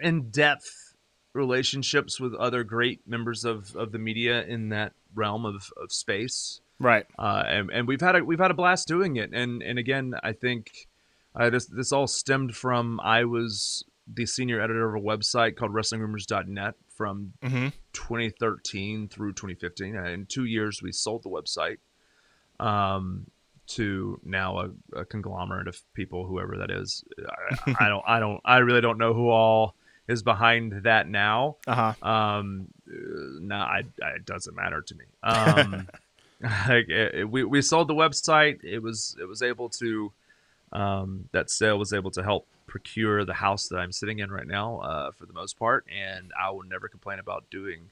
in-depth relationships with other great members of the media in that realm of space. Right. And we've had a blast doing it. And again, I think this all stemmed from I was the senior editor of a website called WrestlingRumors.net from 2013 through 2015. And in 2 years, we sold the website to now a conglomerate of people, whoever that is. I really don't know who all is behind that now. It doesn't matter to me. We sold the website. It was able to that sale was able to help procure the house that I'm sitting in right now for the most part, and I will never complain about doing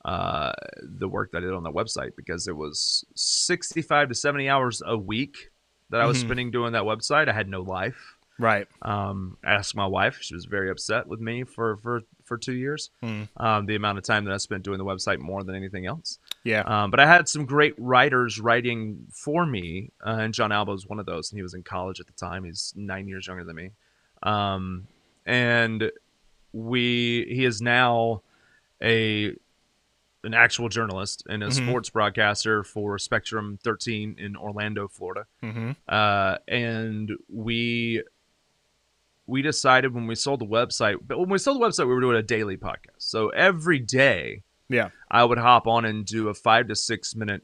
the work that I did on the website, because it was 65 to 70 hours a week that I was spending doing that website. I had no life. Right. I asked my wife. She was very upset with me for 2 years. The amount of time that I spent doing the website more than anything else. Yeah. But I had some great writers writing for me, and John Alba was one of those, and he was in college at the time. He's 9 years younger than me. And he is now an actual journalist and a sports broadcaster for Spectrum 13 in Orlando, Florida. And we decided when we sold the website, we were doing a daily podcast. So every day, I would hop on and do a 5 to 6 minute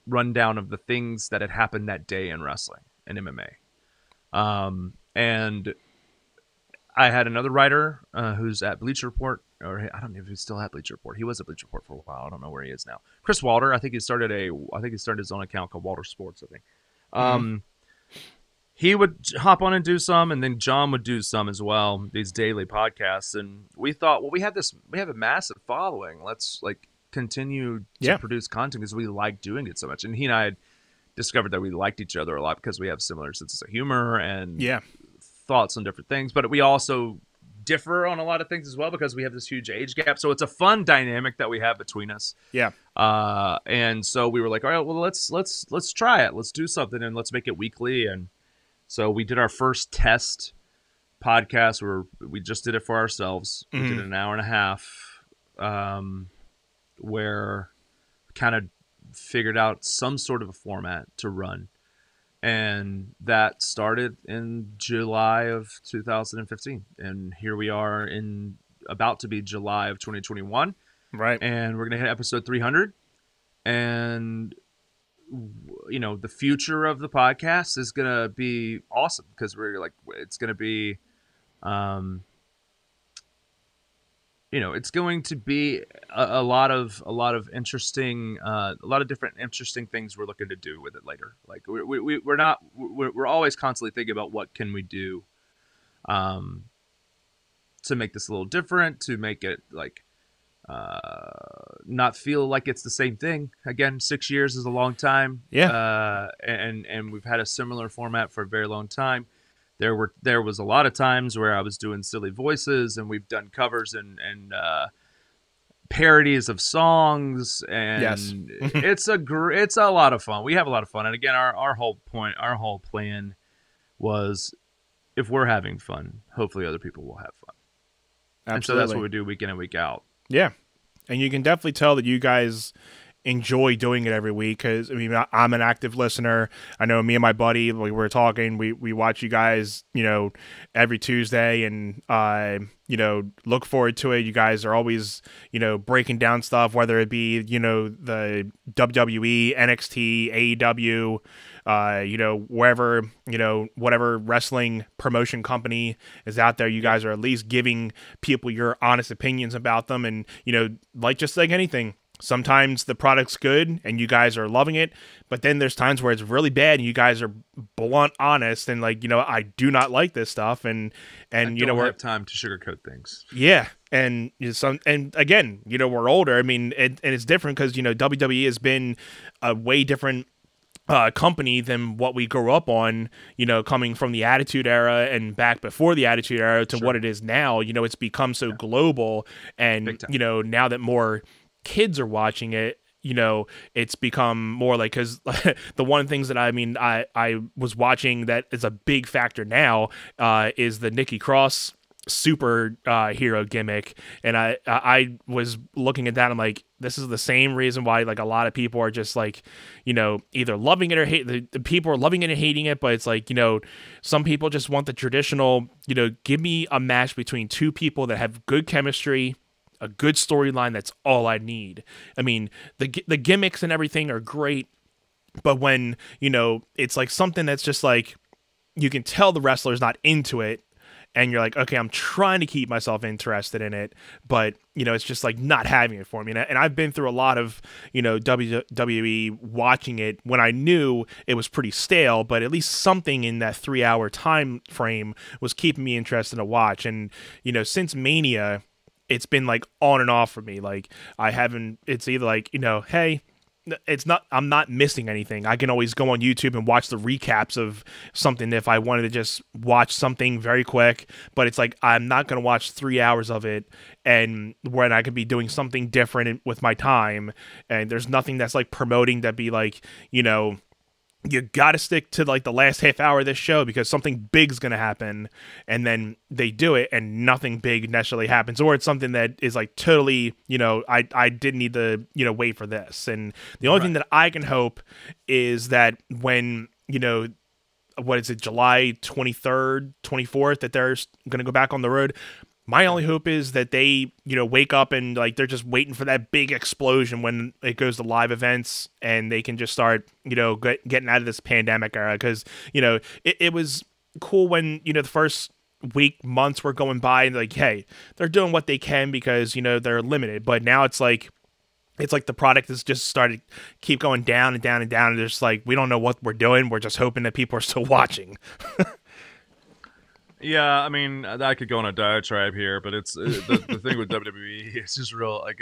rundown of the things that had happened that day in wrestling and MMA. And I had another writer who's at Bleacher Report, or I don't know if he's still at Bleacher Report. He was at Bleacher Report for a while. I don't know where he is now. Chris Walter. I think he started his own account called Walter Sports, I think. He would hop on and do some, and then John would do some as well, these daily podcasts. And we thought, well, we have a massive following. Let's continue to produce content because we like doing it so much. And he and I had discovered that we liked each other a lot because we have similar senses of humor and thoughts on different things. But we also differ on a lot of things as well because we have this huge age gap. So it's a fun dynamic that we have between us. Yeah. And so we were like, all right, well, let's try it. Let's do something and let's make it weekly. And so we did our first test podcast where we just did it for ourselves. We did an hour and a half where we kind of figured out some sort of a format to run. And that started in July of 2015. And here we are about to be July of 2021. Right. And we're going to hit episode 300. And the future of the podcast is going to be awesome because it's going to be, it's going to be a lot of interesting, a lot of different interesting things we're looking to do with it later. Like we're always constantly thinking about what can we do, to make this a little different, to make it like not feel like it's the same thing. Again, 6 years is a long time. Yeah. And we've had a similar format for a very long time. There was a lot of times where I was doing silly voices, and we've done covers and parodies of songs, and Yes. it's a lot of fun. We have a lot of fun, and again, our whole plan was, if we're having fun, hopefully other people will have fun. Absolutely. And so that's what we do week in and week out. Yeah. And you can definitely tell that you guys enjoy doing it every week, because I'm an active listener. I know me and my buddy, we were talking, we watch you guys every Tuesday, and look forward to it. You guys are always breaking down stuff, whether it be the WWE, NXT, AEW, wherever, whatever wrestling promotion company is out there, you guys are at least giving people your honest opinions about them. And just like anything, sometimes the product's good and you guys are loving it, but then there's times where it's really bad and you guys are blunt, honest, and I do not like this stuff, and I don't have time to sugarcoat things. Yeah, and again, we're older. I mean, and it's different because WWE has been a way different company than what we grew up on, coming from the Attitude Era and back before the Attitude Era to what it is now. It's become so global, and now that more kids are watching it, it's become more like, because the one things that I was watching that is a big factor now is the Nikki Cross super hero gimmick, and I was looking at that, I'm like, this is the same reason why like a lot of people are just like either loving it or hate the people are loving it and hating it, but it's like some people just want the traditional give me a match between two people that have good chemistry, a good storyline. That's all I need. I mean, the gimmicks and everything are great, but when it's like something that's just like you can tell the wrestler's not into it, and you're like, okay, I'm trying to keep myself interested in it, but it's just like not having it for me. And I've been through a lot of WWE watching it when I knew it was pretty stale, but at least something in that 3-hour time frame was keeping me interested to watch. And since Mania, it's been like on and off for me. Like it's either like, hey, I'm not missing anything. I can always go on YouTube and watch the recaps of something if I wanted to just watch something very quick, but it's like, I'm not going to watch 3 hours of it, and when I could be doing something different with my time. And there's nothing that's like promoting that be like, you got to stick to like the last half hour of this show because something big's going to happen, and then they do it and nothing big necessarily happens, or it's something that is like totally, I didn't need to, wait for this. And the only thing that I can hope is that when, what is it, July 23rd, 24th, that they're going to go back on the road. My only hope is that they, wake up and like they're just waiting for that big explosion when it goes to live events, and they can just start, getting out of this pandemic era. Because, it was cool when, the first months were going by and like, hey, they're doing what they can because, they're limited. But now it's like the product has just started keep going down and down and down. And it's like, we don't know what we're doing. We're just hoping that people are still watching. Yeah, I mean, I could go on a diatribe here, but it's the thing with WWE. It's just real. Like,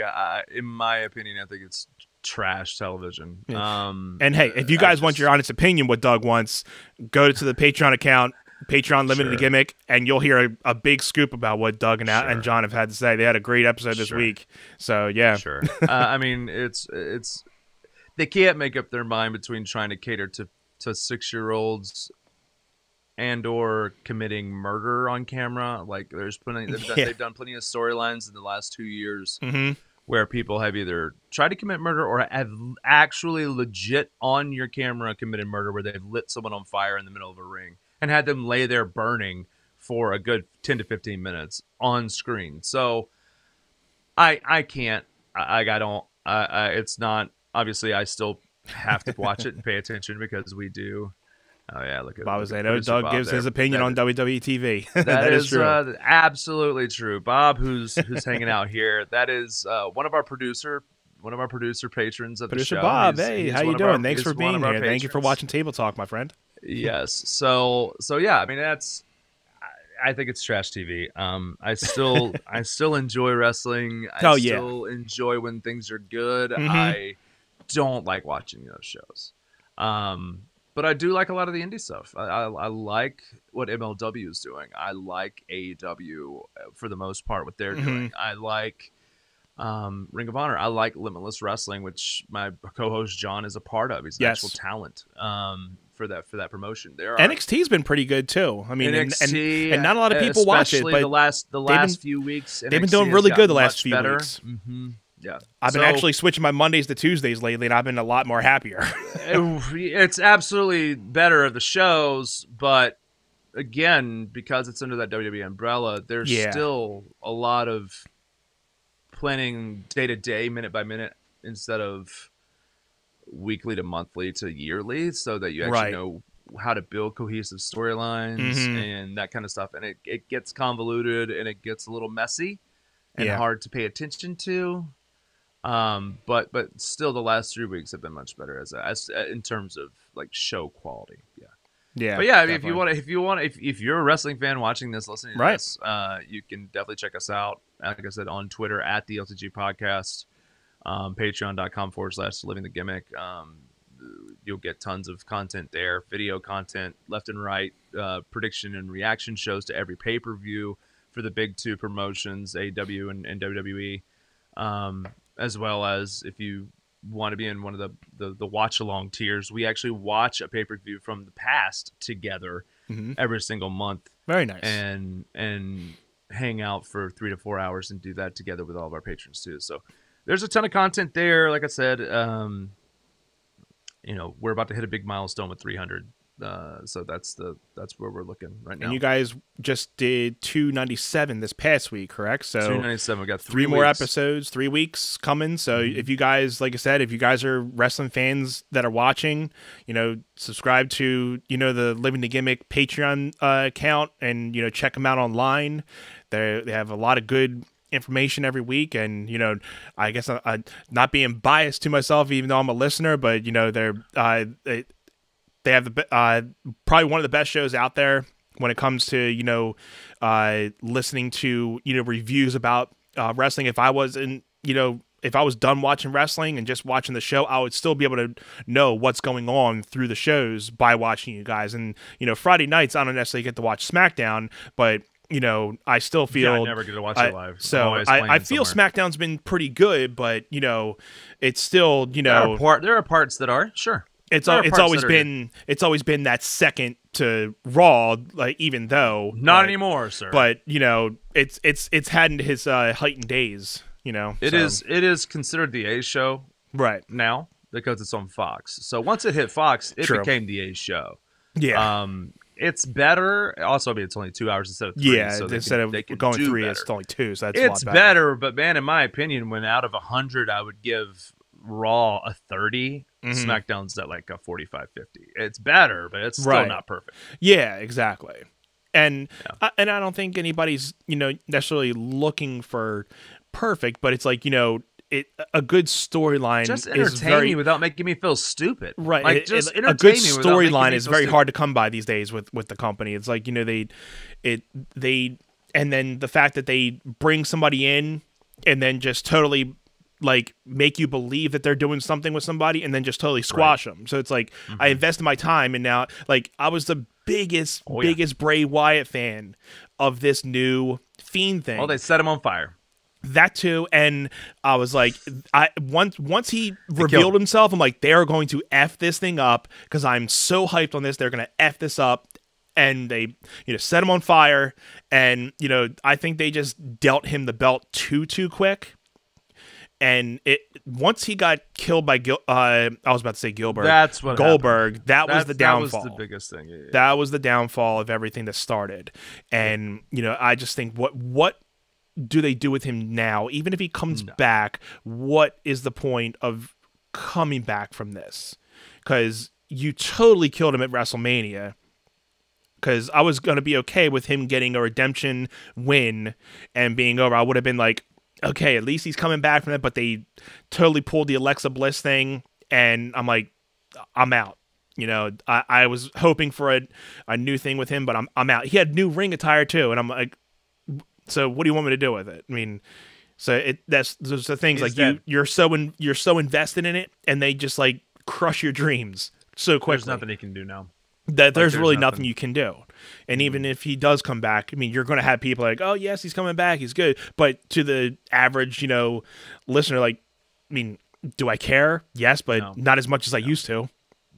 in my opinion, I think it's trash television. Yeah. And hey, if you guys want your honest opinion, what Doug wants, go to the Patreon account, Patreon Living the Gimmick, and you'll hear a big scoop about what Doug and John have had to say. They had a great episode this week, so yeah. Sure. I mean, it's they can't make up their mind between trying to cater to 6-year-olds and or committing murder on camera. Like, there's plenty. They've done plenty of storylines in the last 2 years where people have either tried to commit murder or have actually legit on your camera committed murder, where they've lit someone on fire in the middle of a ring and had them lay there burning for a good 10 to 15 minutes on screen. So I can't. I don't. It's not. Obviously, I still have to watch it and pay attention because we do Oh yeah, look at. Bob look was at saying, "Oh, producer Doug Bob gives there. his opinion on WWE TV." That is true. Absolutely true. Bob, who's hanging out here, that is one of our producer patrons of the Producer show. Bob, He's, hey, he's how you one of doing? our- Thanks he's for one being of our here. Thank you for patrons. watching Table Talk, my friend. Yes. So yeah. I mean, I think it's trash TV. I still enjoy wrestling. I still enjoy when things are good. I don't like watching those shows. But I do like a lot of the indie stuff. I like what MLW is doing. I like AEW for the most part, what they're doing. I like Ring of Honor. I like Limitless Wrestling, which my co-host John is a part of. He's an actual talent for that promotion. NXT's been pretty good too. I mean, NXT, and not a lot of people watch it, but the last few weeks, they've been doing really good the last few better. weeks. Yeah, I've been actually switching my Mondays to Tuesdays lately, and I've been a lot more happier. It's absolutely better of the shows, but again, because it's under that WWE umbrella, there's still a lot of planning day to day, minute by minute, instead of weekly to monthly to yearly, so that you actually know how to build cohesive storylines and that kind of stuff. And it gets convoluted and it gets a little messy and hard to pay attention to. But still, the last 3 weeks have been much better as in terms of like show quality. Yeah. But yeah, I mean, if you're a wrestling fan watching this, listening to this, you can definitely check us out. Like I said, on Twitter at the LTG Podcast, patreon.com/Living the Gimmick. You'll get tons of content there, video content left and right, prediction and reaction shows to every pay-per-view for the big two promotions, AEW and WWE. As well as if you want to be in one of the watch along tiers, we actually watch a pay-per-view from the past together every single month. Very nice. And hang out for 3 to 4 hours and do that together with all of our patrons too. So there's a ton of content there. Like I said, we're about to hit a big milestone with 300. So that's where we're looking right now. And you guys just did 297 this past week, correct? So 297. We got three more episodes, 3 weeks coming. So if you guys, like I said, if you guys are wrestling fans that are watching, subscribe to the Living the Gimmick Patreon account, and check them out online. They have a lot of good information every week, and I guess I'm not being biased to myself, even though I'm a listener, but they have probably one of the best shows out there when it comes to listening to reviews about wrestling. If I was done watching wrestling and just watching the show, I would still be able to know what's going on through the shows by watching you guys. And Friday nights I don't necessarily get to watch SmackDown, but I still feel I never get to watch it live. So I feel somewhere. SmackDown's been pretty good, but it's still there are parts that are sure. It's always been that second to Raw, like, even though not anymore, sir. But it's had his heightened days. It is considered the A show right now because it's on Fox. So once it hit Fox, it became the A show. Yeah. It's better. Also, I mean, it's only 2 hours instead of 3. Yeah, so instead of going 3, better. it's only 2. So that's it's a lot better. But man, in my opinion, when out of 100, I would give Raw a 30. SmackDown's at like a 45-50. It's better, but it's still not perfect. Yeah, exactly. And I don't think anybody's necessarily looking for perfect, but it's like a good storyline just entertain me without making me feel stupid. Right. Like, just entertain a good me storyline is very stupid. hard to come by these days with the company. It's like they and then the fact that they bring somebody in and then just totally like make you believe that they're doing something with somebody and then just totally squash them. So it's like I invested my time, and now like I was the biggest Bray Wyatt fan of this new Fiend thing. Oh, they set him on fire. That too, and I was like, once he revealed himself, I'm like, they're going to F this thing up because I'm so hyped on this. They're going to F this up, and they set him on fire, and I think they just dealt him the belt too quick. And once he got killed by I was about to say Gilbert. That's what Goldberg. That was the downfall. That was the biggest thing. Yeah. That was the downfall of everything that started. And I just think what do they do with him now? Even if he comes back, what is the point of coming back from this? Because you totally killed him at WrestleMania. Because I was going to be okay with him getting a redemption win and being over. I would have been like, okay, at least he's coming back from that. But they totally pulled the Alexa Bliss thing, and I'm like, I'm out. You know, I was hoping for a new thing with him, but I'm out. He had new ring attire too, and I'm like, so what do you want me to do with it? I mean, so those are things like you're so invested in it, and they just like crush your dreams so quickly. There's nothing he can do now. There's really nothing you can do. And even if he does come back, I mean, you're going to have people like, oh, yes, he's coming back. He's good. But to the average, you know, listener, like, I mean, do I care? Yes, but not as much as I used to.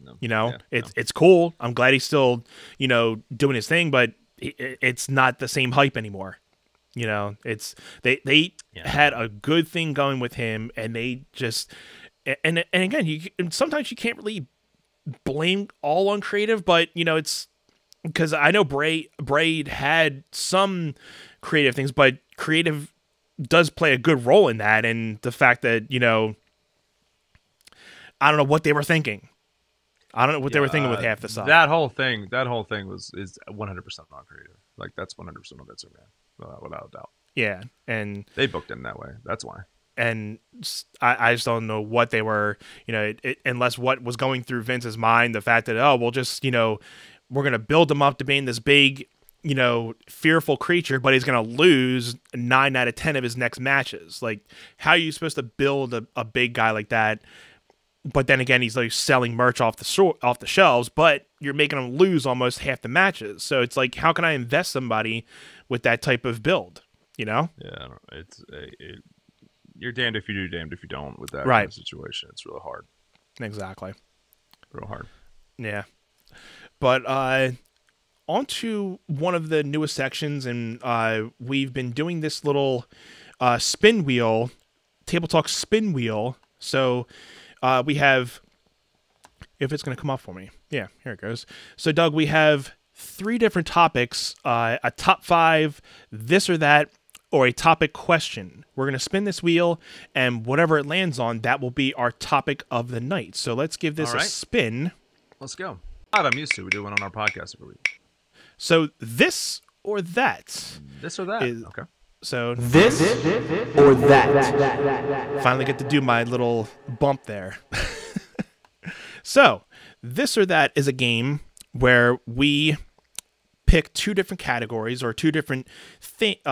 No. You know, it's cool. I'm glad he's still, you know, doing his thing, but it's not the same hype anymore. You know, it's they had a good thing going with him, and they just and again, sometimes you can't really blame all on creative, but you know, it's because I know Braid had some creative things, but creative does play a good role in that, and the fact that, you know, I don't know what they were thinking. I don't know what they were thinking with half the stuff. That whole thing is 100% non-creative. Like, that's 100% on Vince McMahon, without a doubt. Yeah, and they booked him that way. That's why. And I just don't know what they were, you know, unless what was going through Vince's mind, the fact that, oh, we'll just, you know, we're going to build him up to being this big, you know, fearful creature, but he's going to lose 9 out of 10 of his next matches. Like, how are you supposed to build a big guy like that? But then again, he's like selling merch off the shelves, but you're making him lose almost half the matches. So it's like, how can I invest somebody with that type of build, you know? Yeah, you're damned if you do, damned if you don't with that kind of situation. It's really hard. Exactly. Real hard. Yeah. But on to one of the newest sections, and we've been doing this little spin wheel, Table Talk spin wheel. So we have, if it's going to come up for me. Yeah, here it goes. So, Doug, we have 3 different topics, a top 5, this or that, or a topic question. We're going to spin this wheel, and whatever it lands on, that will be our topic of the night. So let's give this a spin. Let's go. I'm used to. We do one on our podcast every week. So this or that. This or that. Okay. So this or that. Finally get to do my little bump there. So this or that is a game where we pick 2 different categories or 2 different things,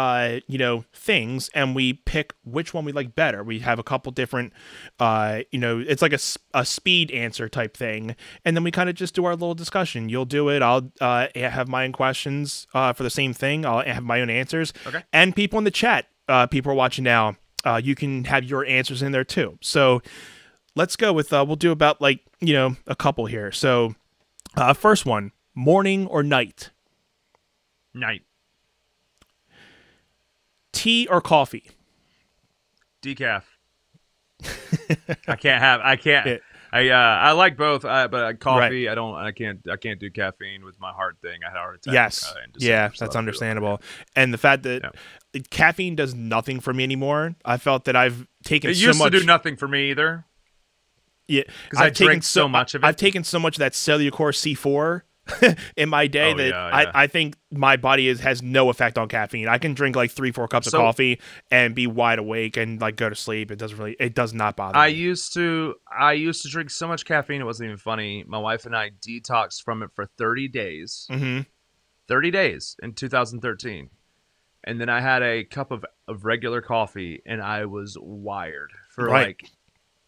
and we pick which one we like better. We have a couple different, it's like a speed answer type thing, and then we kind of just do our little discussion. You'll do it. I'll have my own questions for the same thing. I'll have my own answers. Okay. And people in the chat, people are watching now, you can have your answers in there too. So let's go with, we'll do about a couple here. So first one, morning or night? Night. Tea or coffee? Decaf. I like both, but coffee, right. I can't do caffeine with my heart thing. I had a heart attack. Yes. That's understandable. And the fact that caffeine does nothing for me anymore. I felt that I've taken it used to do nothing for me either. Yeah. Because I drink so much of it. I've taken so much of that Cellucor C4 in my day I think my body has no effect on caffeine. I can drink like 3-4 cups of coffee and be wide awake and like go to sleep. It does not bother me. I used to drink so much caffeine it wasn't even funny. My wife and I detoxed from it for 30 days. Mm-hmm. 30 days in 2013. And then I had a cup of regular coffee and I was wired for like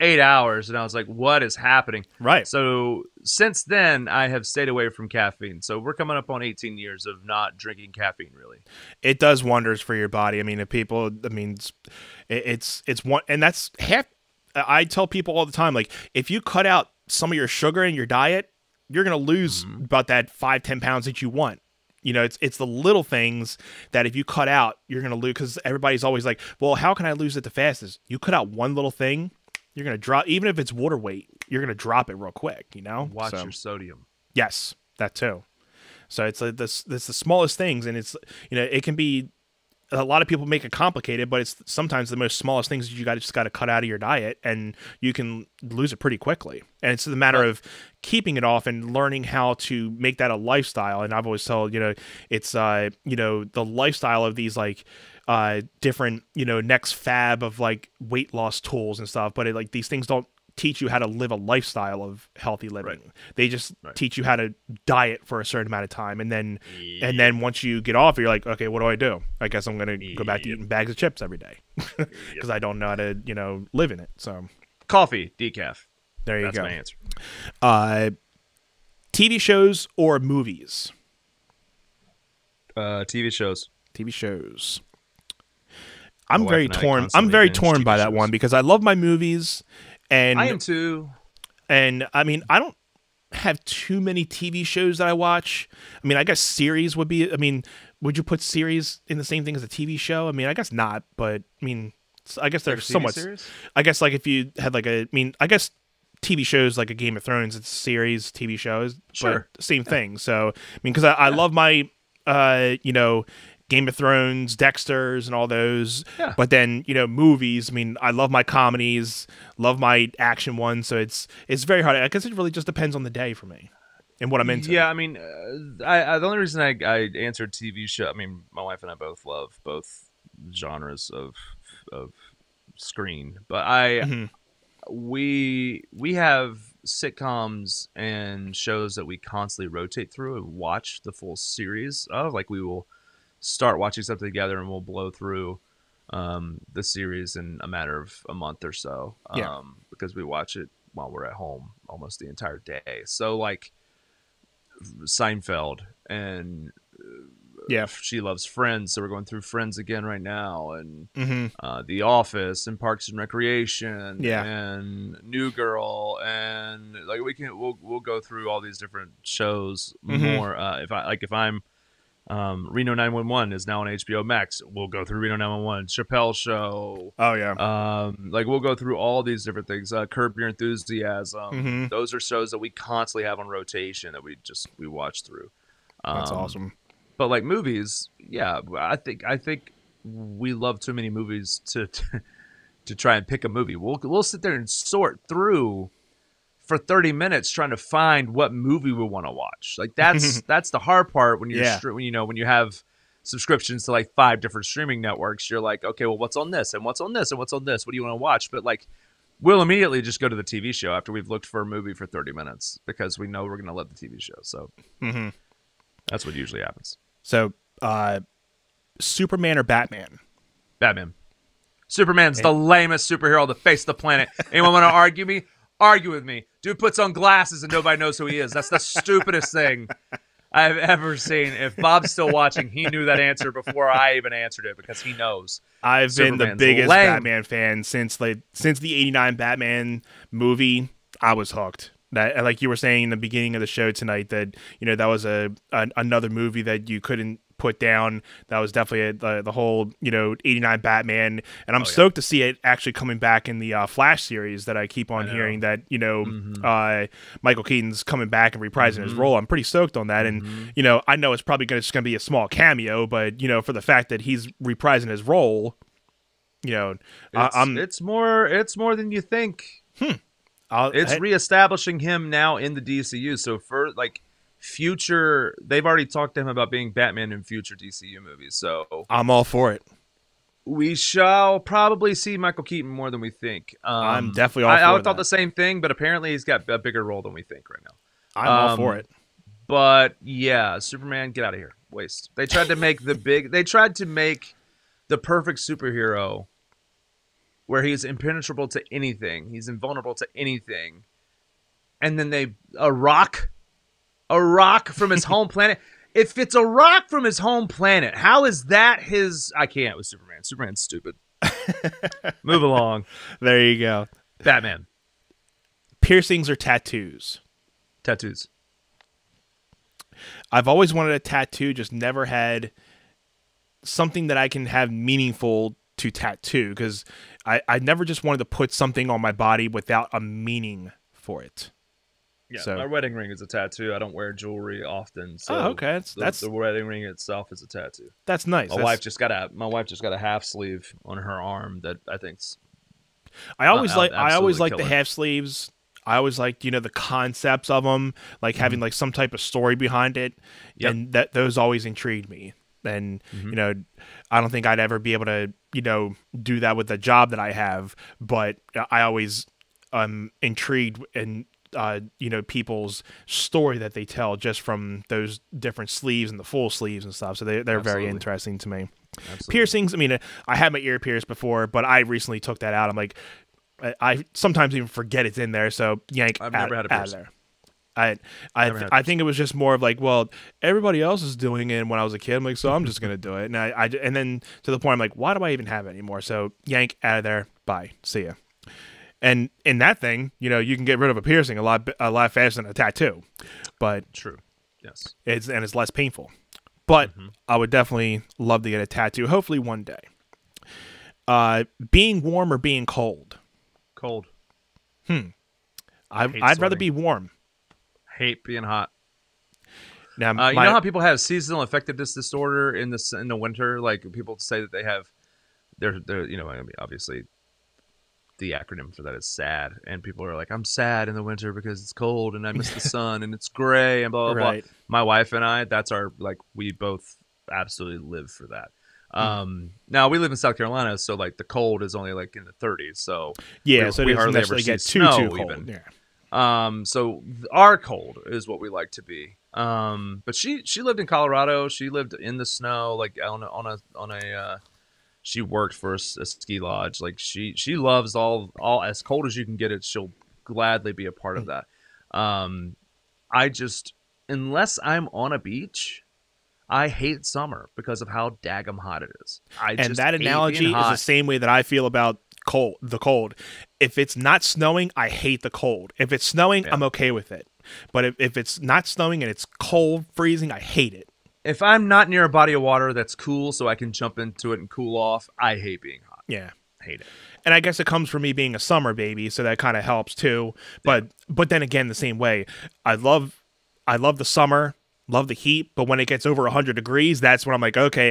8 hours, and I was like, what is happening? Right. So since then, I have stayed away from caffeine. So we're coming up on 18 years of not drinking caffeine, really. It does wonders for your body. I mean, it's one, and that's half. I tell people all the time, like, if you cut out some of your sugar in your diet, you're going to lose about that 5-10 pounds that you want. You know, it's the little things that if you cut out, you're going to lose, because everybody's always like, well, how can I lose it the fastest? You cut out one little thing, you're going to drop, even if it's water weight, you're going to drop it real quick, you know? Watch your sodium. Yes, that too. So it's like the smallest things, and it's, it can be a lot of people make it complicated, but it's sometimes the most smallest things you just got to cut out of your diet, and you can lose it pretty quickly. And it's a matter of keeping it off and learning how to make that a lifestyle. And I've always told, it's, the lifestyle of these like, different, next fab of like weight loss tools and stuff. But like these things don't teach you how to live a lifestyle of healthy living. Right. They just teach you how to diet for a certain amount of time, and then once you get off, you're like, okay, what do I do? I guess I'm gonna go back to eating bags of chips every day because I don't know how to live in it. So coffee, decaf. There you go. That's my answer. TV shows or movies? TV shows. TV shows. I'm very torn. I'm very torn by that one because I love my movies. And I am too. And I mean, I don't have too many TV shows that I watch. I mean, I guess series would be, would you put series in the same thing as a TV show? I mean, I guess not, but I mean, I guess they're somewhat, I guess like if you had like I guess TV shows like a Game of Thrones, it's series, TV shows, sure. But same thing. So, because I love my, Game of Thrones, Dexter's, and all those. Yeah. But then, movies. I love my comedies, love my action ones. So it's very hard. I guess it really just depends on the day for me and what I'm into. Yeah, the only reason I answered TV show. My wife and I both love both genres of screen, but we have sitcoms and shows that we constantly rotate through and watch the full series of. Like we will start watching something together and we'll blow through the series in a matter of a month or so because we watch it while we're at home almost the entire day. So like Seinfeld and she loves Friends, so we're going through Friends again right now, and The Office and Parks and Recreation and New Girl, and like we'll go through all these different shows more. If I'm Reno 911 is now on HBO Max. We'll go through Reno 911, Chappelle Show. Oh yeah. We'll go through all these different things. Curb Your Enthusiasm. Those are shows that we constantly have on rotation that we watch through. That's awesome. But like movies, I think we love too many movies to try and pick a movie. We'll sit there and sort through for 30 minutes trying to find what movie we want to watch. Like that's the hard part when when you have subscriptions to like 5 different streaming networks. You're like, okay, well, what's on this and what's on this and what's on this? What do you want to watch? But like, we'll immediately just go to the TV show after we've looked for a movie for 30 minutes because we know we're going to love the TV show. So that's what usually happens. So, Superman or Batman? Batman. Superman's the lamest superhero on the face of the planet. Anyone want to argue me? Argue with me. Dude puts on glasses and nobody knows who he is. That's the stupidest thing I've ever seen. If Bob's still watching, he knew that answer before I even answered it because he knows. I've been the biggest Batman fan since the '89 Batman movie. I was hooked. That, like you were saying in the beginning of the show tonight, that that was another movie that you couldn't put down. That was definitely the whole '89 Batman, and I'm stoked to see it actually coming back in the Flash series that I keep on hearing that Michael Keaton's coming back and reprising his role. I'm pretty stoked on that, and I know it's probably just going to be a small cameo, but for the fact that he's reprising his role, it's more than you think. It's reestablishing him now in the DCU. So for like future, they've already talked to him about being Batman in future DCU movies. So I'm all for it. We shall probably see Michael Keaton more than we think. I'm definitely all for it. I thought the same thing, but apparently he's got a bigger role than we think right now. I'm all for it. But yeah, Superman, get out of here. Waste. They tried to make the perfect superhero where he's impenetrable to anything. He's invulnerable to anything. And then a rock from his home planet. If it's a rock from his home planet, how is that his... I can't with Superman. Superman's stupid. Move along. There you go. Batman. Piercings or tattoos? Tattoos. I've always wanted a tattoo, just never had something that I can have meaningful to tattoo, because I never just wanted to put something on my body without a meaning for it. Yeah, So my wedding ring is a tattoo. I don't wear jewelry often, so okay, that's the wedding ring itself is a tattoo. that's nice. My wife just got a half sleeve on her arm that I think's I always absolutely like the killer. half sleeves. I always like the concepts of them, like having like some type of story behind it, Yep. and those always intrigued me. And I don't think I'd ever be able to do that with the job that I have, but I always intrigued in people's story that they tell just from those different sleeves and the full sleeves and stuff. So they're very Absolutely. interesting to me. Absolutely. Piercings, I mean, I had my ear pierced before, but I recently took that out. I'm like, I sometimes even forget it's in there, so yank I've out, never had a out of piercing. there. I think it was just more of like, well, everybody else is doing it when I was a kid. I'm like, so I'm just gonna do it, and and then to the point I'm like, why do I even have it anymore? So yank out of there. Bye. See ya. And in that thing, you can get rid of a piercing a lot faster than a tattoo, but True. Yes. it's less painful. But I would definitely love to get a tattoo. Hopefully one day. Being warm or being cold? Cold. I'd rather be warm. Hate being hot. Now, you know how people have seasonal affectiveness disorder in the winter? Like people say that they have, they're I mean, obviously, the acronym for that is SAD, and people are like, I'm sad in the winter because it's cold and I miss the sun and it's gray and blah blah Right. blah. My wife and I, that's our we both absolutely live for that. Now we live in South Carolina, so like the cold is only like in the 30s. So yeah, we, so it we doesn't hardly ever necessarily see get too snow cold. even. Yeah. So our cold is what we like to be. But she lived in Colorado. She lived in the snow, like on a she worked for a ski lodge. Like she loves all as cold as you can get it. She'll gladly be a part of that. I just, unless I'm on a beach, I hate summer because of how daggum hot it is. And that analogy is the same way that I feel about the cold. If it's not snowing, I hate the cold. If it's snowing, I'm okay with it. But if it's not snowing and it's cold, freezing, I hate it. If I'm not near a body of water that's cool so I can jump into it and cool off, I hate being hot. Yeah. Hate it. And I guess it comes from me being a summer baby, so that kind of helps too. But then again, the same way, I love the summer, love the heat, but when it gets over 100 degrees, that's when I'm like, okay,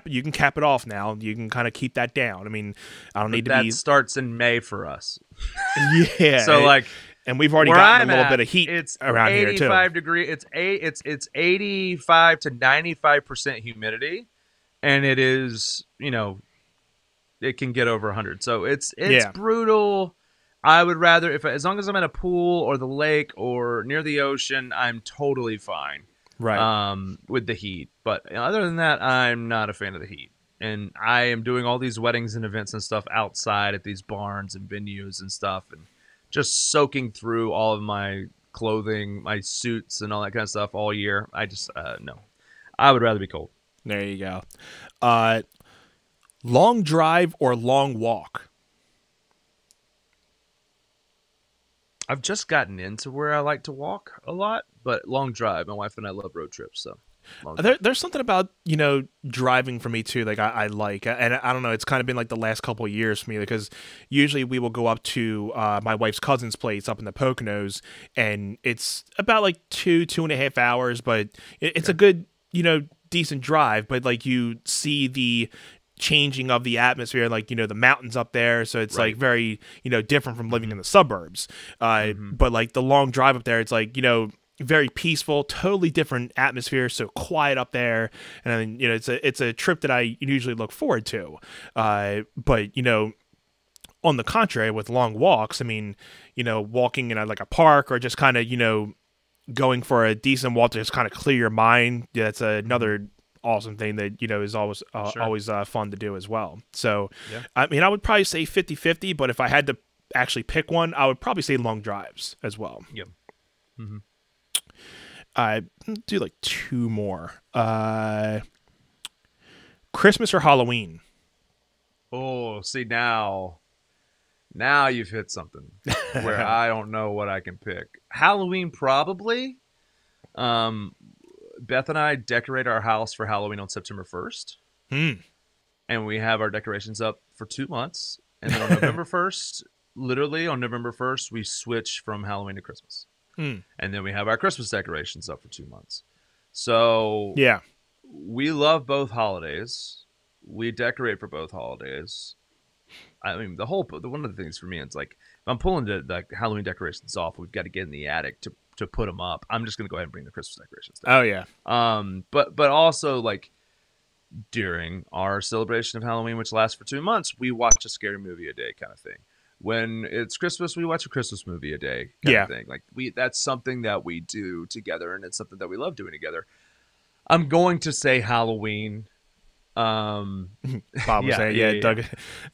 you can cap it off now. You can kind of keep that down. I mean, I don't need to be. That starts in May for us. Yeah. So like. And we've already gotten a little bit of heat around here too. 85 degree. It's 85 to 95% humidity, and it is it can get over 100. So it's brutal. I would rather as long as I'm in a pool or the lake or near the ocean, I'm totally fine. Right. With the heat, but other than that, I'm not a fan of the heat. And I am doing all these weddings and events and stuff outside at these barns and venues and stuff, and just soaking through all of my clothing, my suits, and all that kind of stuff all year. I just no. I would rather be cold. There you go. Long drive or long walk? I've just gotten into where I like to walk a lot, but long drive. My wife and I love road trips, so. There's something about driving for me too, like I like, and I don't know, it's kind of been like the last couple of years for me, because usually we will go up to my wife's cousin's place up in the Poconos, and it's about like 2.5 hours, but it's a good decent drive, but like you see the changing of the atmosphere, like the mountains up there, so it's like very different from living in the suburbs, but like the long drive up there, it's like very peaceful, totally different atmosphere, so quiet up there, and it's a trip that I usually look forward to. But on the contrary, with long walks, I mean, walking in like a park or just kind of going for a decent walk to just kind of clear your mind. Yeah, that's another awesome thing that is always always fun to do as well. So, I mean, I would probably say 50-50, but if I had to actually pick one, I would probably say long drives as well. Yep. Mm-hmm. I do like two more. Christmas or Halloween? Oh, see now you've hit something where I don't know what I can pick. Halloween probably. Beth and I decorate our house for Halloween on September 1st. And we have our decorations up for 2 months. And then on November 1st, literally on November 1st, we switch from Halloween to Christmas. Mm. And then we have our Christmas decorations up for 2 months. So Yeah. we love both holidays. We decorate for both holidays. I mean, one of the things for me, it's like if I'm pulling the Halloween decorations off, we've got to get in the attic to put them up. I'm just gonna go ahead and bring the Christmas decorations down. Oh yeah. But also like during our celebration of Halloween, which lasts for 2 months, we watch a scary movie a day, kind of thing. When it's Christmas, we watch a Christmas movie a day, kind of thing. Like that's something that we do together, and it's something that we love doing together. I'm going to say Halloween. Bob was saying, yeah.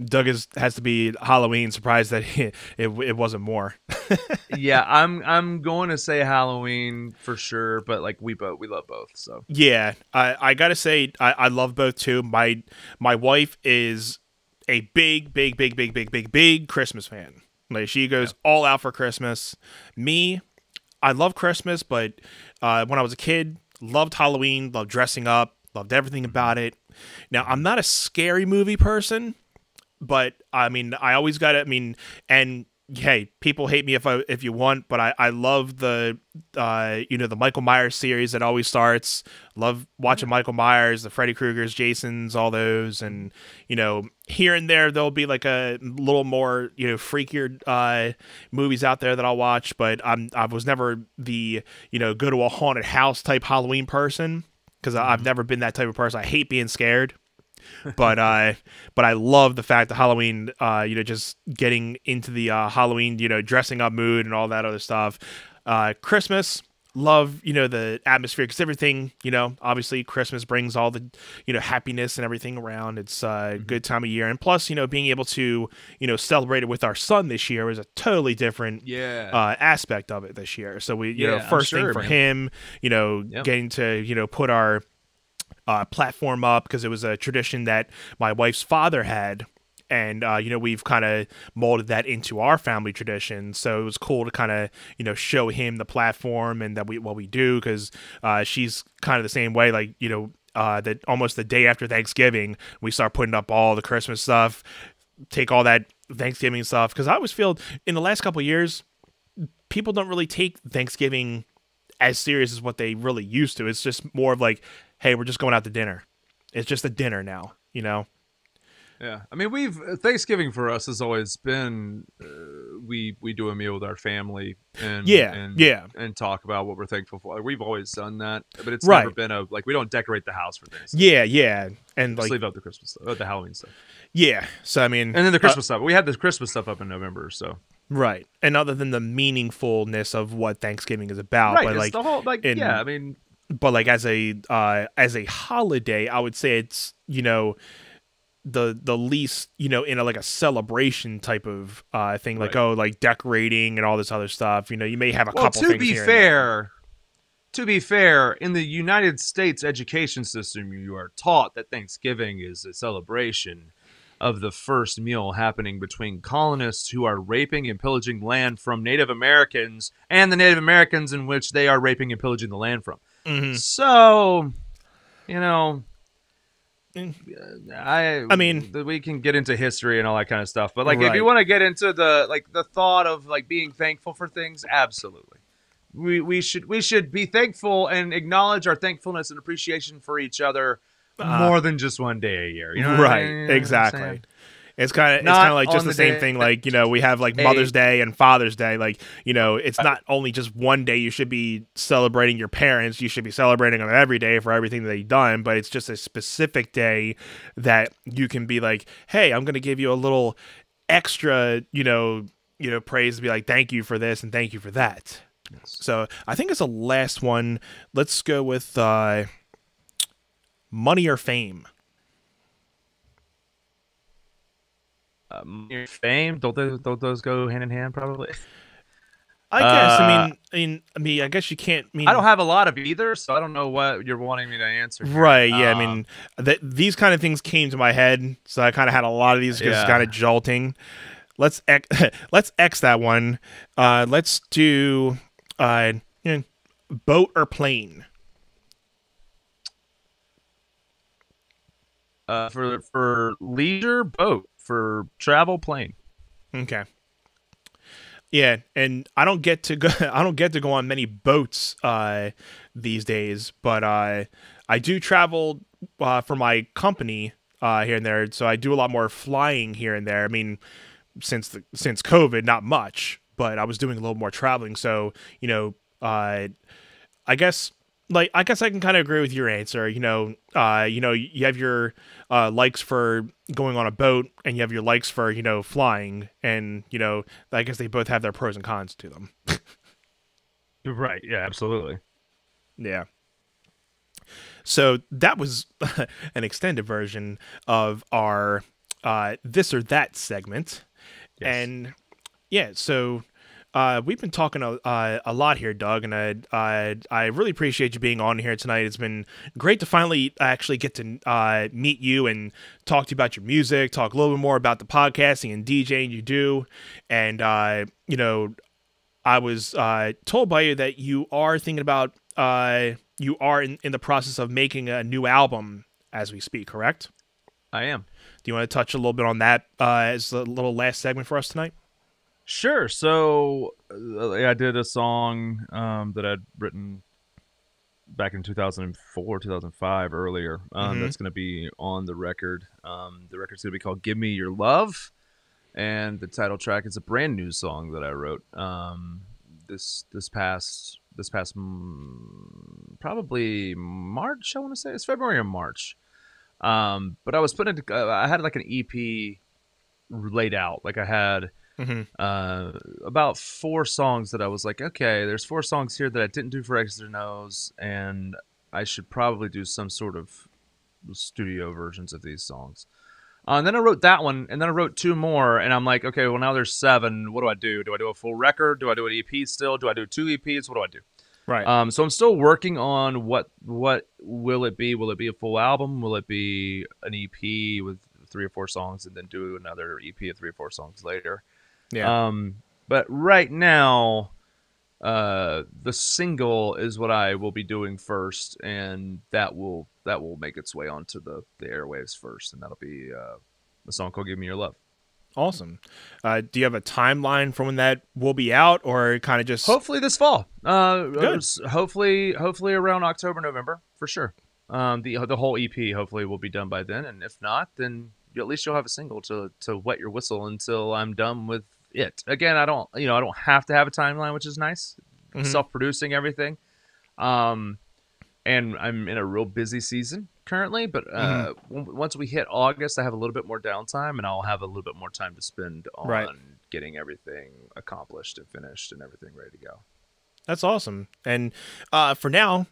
Doug has to be Halloween. Surprised that it wasn't more. Yeah, I'm going to say Halloween for sure, but like we love both. So yeah, I gotta say I love both too. My wife is a big Christmas fan. Like she goes all out for Christmas. Me, I love Christmas, but when I was a kid, loved Halloween, loved dressing up, loved everything about it. Now, I'm not a scary movie person, but I mean, I always got to, and hey, people hate me if you want, but I love the Michael Myers series that always starts. Love watching Michael Myers, the Freddy Kruegers, Jasons, all those, and here and there there'll be like a little more freakier movies out there that I'll watch, but I was never the go to a haunted house type Halloween person because I've never been that type of person. I hate being scared. but I love the fact that Halloween, just getting into the Halloween, dressing up mood and all that other stuff. Christmas, love, the atmosphere because everything, obviously Christmas brings all the, happiness and everything around. It's a good time of year. And plus, being able to, celebrate it with our son this year is a totally different aspect of it this year. So we, first thing for him, getting to, put our platform up because it was a tradition that my wife's father had, and we've kind of molded that into our family tradition. So it was cool to kind of show him the platform and that what we do because she's kind of the same way. Like that almost the day after Thanksgiving we start putting up all the Christmas stuff, take all that Thanksgiving stuff because I always feel in the last couple of years people don't really take Thanksgiving as serious as what they really used to. It's just more of like, hey, we're just going out to dinner. It's just a dinner now, Yeah, I mean, Thanksgiving for us has always been we do a meal with our family and and talk about what we're thankful for. We've always done that, but it's never been we don't decorate the house for Thanksgiving. Yeah, and just leave out the Christmas stuff, the Halloween stuff. Yeah, so I mean, and then the Christmas stuff. We had the Christmas stuff up in November, so. Right, and other than the meaningfulness of what Thanksgiving is about, right? But it's the whole I mean, but like as a holiday, I would say it's the least in a celebration type of thing, like like decorating and all this other stuff. You may have a couple things here. To be fair, in the United States education system, you are taught that Thanksgiving is a celebration of the first meal happening between colonists who are raping and pillaging land from Native Americans and the Native Americans in which they are raping and pillaging the land from. Mm-hmm. So, I mean, we can get into history and all that kind of stuff, but if you want to get into the thought of being thankful for things, absolutely. We should be thankful and acknowledge our thankfulness and appreciation for each other more than just one day a year. Exactly. It's kind of like just the same thing. Like, we have Mother's Day and Father's Day. Like, it's not only just one day you should be celebrating your parents. You should be celebrating them every day for everything that they've done. But it's just a specific day that you can be like, hey, I'm going to give you a little extra, praise to be like, thank you for this and thank you for that. Yes. So I think it's the last one. Let's go with money or fame. Fame? Don't those go hand in hand? Probably. I guess. I guess you can't. I don't have a lot of either, so I don't know what you're wanting me to answer here. Right? Yeah. These kind of things came to my head, so I kind of had a lot of these just kind of jolting. Let's X that one. Let's do boat or plane. For leisure, boat. For travel, plane. Okay. Yeah, and I don't get to go. I don't get to go on many boats these days, but I do travel for my company here and there. So I do a lot more flying here and there. I mean, since COVID, not much, but I was doing a little more traveling. So I guess. I guess I can kind of agree with your answer. You have your likes for going on a boat, and you have your likes for flying, and I guess they both have their pros and cons to them. Right. Yeah. Absolutely. Yeah. So that was an extended version of our this or that segment, Yes. and yeah. So. We've been talking a lot here, Doug, and I really appreciate you being on here tonight. It's been great to finally actually get to meet you and talk to you about your music, talk a little bit more about the podcasting and DJing you do. And, I was told by you that you are thinking about, you are in the process of making a new album as we speak, correct? I am. Do you want to touch a little bit on that as a little last segment for us tonight? Sure. So I did a song that I'd written back in 2004, 2005, earlier. That's going to be on the record. The record's going to be called "Give Me Your Love," and the title track is a brand new song that I wrote this past probably March. I want to say it's February or March. But I was putting it. I had like an EP laid out. Like I had. About 4 songs that I was like, okay, there's 4 songs here that I didn't do for X's or No's, and I should probably do some sort of studio versions of these songs. And then I wrote that one, and then I wrote 2 more, and I'm like, okay, well, now there's 7. What do I do? Do I do a full record? Do I do an EP still? Do I do 2 EPs? What do I do? Right. So I'm still working on what will it be? Will it be a full album? Will it be an EP with 3 or 4 songs, and then do another EP of 3 or 4 songs later? Yeah. But right now, the single is what I will be doing first, and that will make its way onto the airwaves first, and that'll be a song called "Give Me Your Love." Awesome. Do you have a timeline for when that will be out, or kind of just Hopefully this fall. Good. Hopefully around October, November for sure. The whole EP hopefully will be done by then, and if not, then at least you'll have a single to wet your whistle until I'm done with it. Again, I don't have to have a timeline, which is nice. Self-producing everything. And I'm in a real busy season currently, but once we hit August, I have a little bit more downtime, and I'll have a little bit more time to spend on getting everything accomplished and finished and everything ready to go. That's awesome. And for now,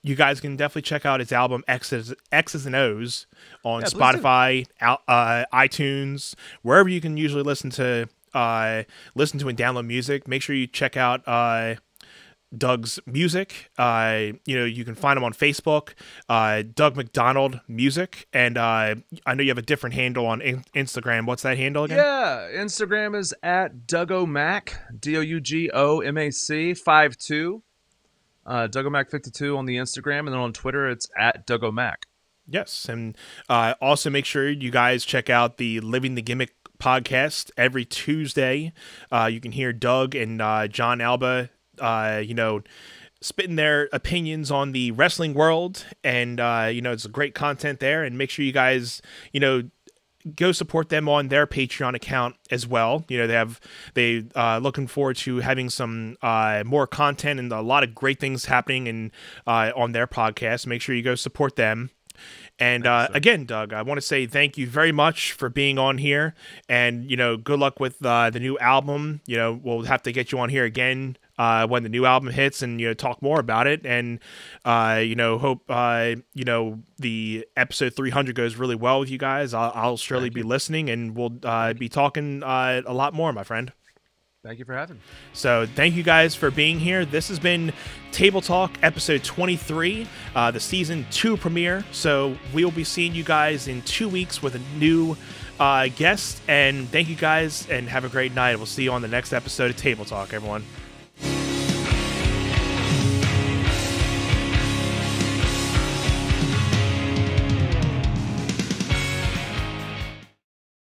you guys can definitely check out his album X's and O's on Spotify, iTunes, wherever you can usually listen to and download music. Make sure you check out Doug's music. You can find him on Facebook, Doug McDonald Music, and I know you have a different handle on Instagram. What's that handle again? Yeah, Instagram is at DougOMac, DOUGOMAC 52. DougOMac52 on the Instagram, and then on Twitter it's at DougOMac. Yes, and also make sure you guys check out the Living the Gimmick podcast every Tuesday. You can hear Doug and John Alba, spitting their opinions on the wrestling world, and it's great content there. And make sure you guys, go support them on their Patreon account as well. They looking forward to having some more content and a lot of great things happening and on their podcast. Make sure you go support them. And again, Doug, I want to say thank you very much for being on here, and good luck with the new album. We'll have to get you on here again when the new album hits, and talk more about it. And hope the episode 300 goes really well with you guys. I'll surely be listening, and we'll be talking a lot more, my friend. Thank you for having me. So thank you guys for being here. This has been Table Talk episode 23, the season 2 premiere. So we will be seeing you guys in 2 weeks with a new guest. And thank you guys, and have a great night. We'll see you on the next episode of Table Talk, everyone.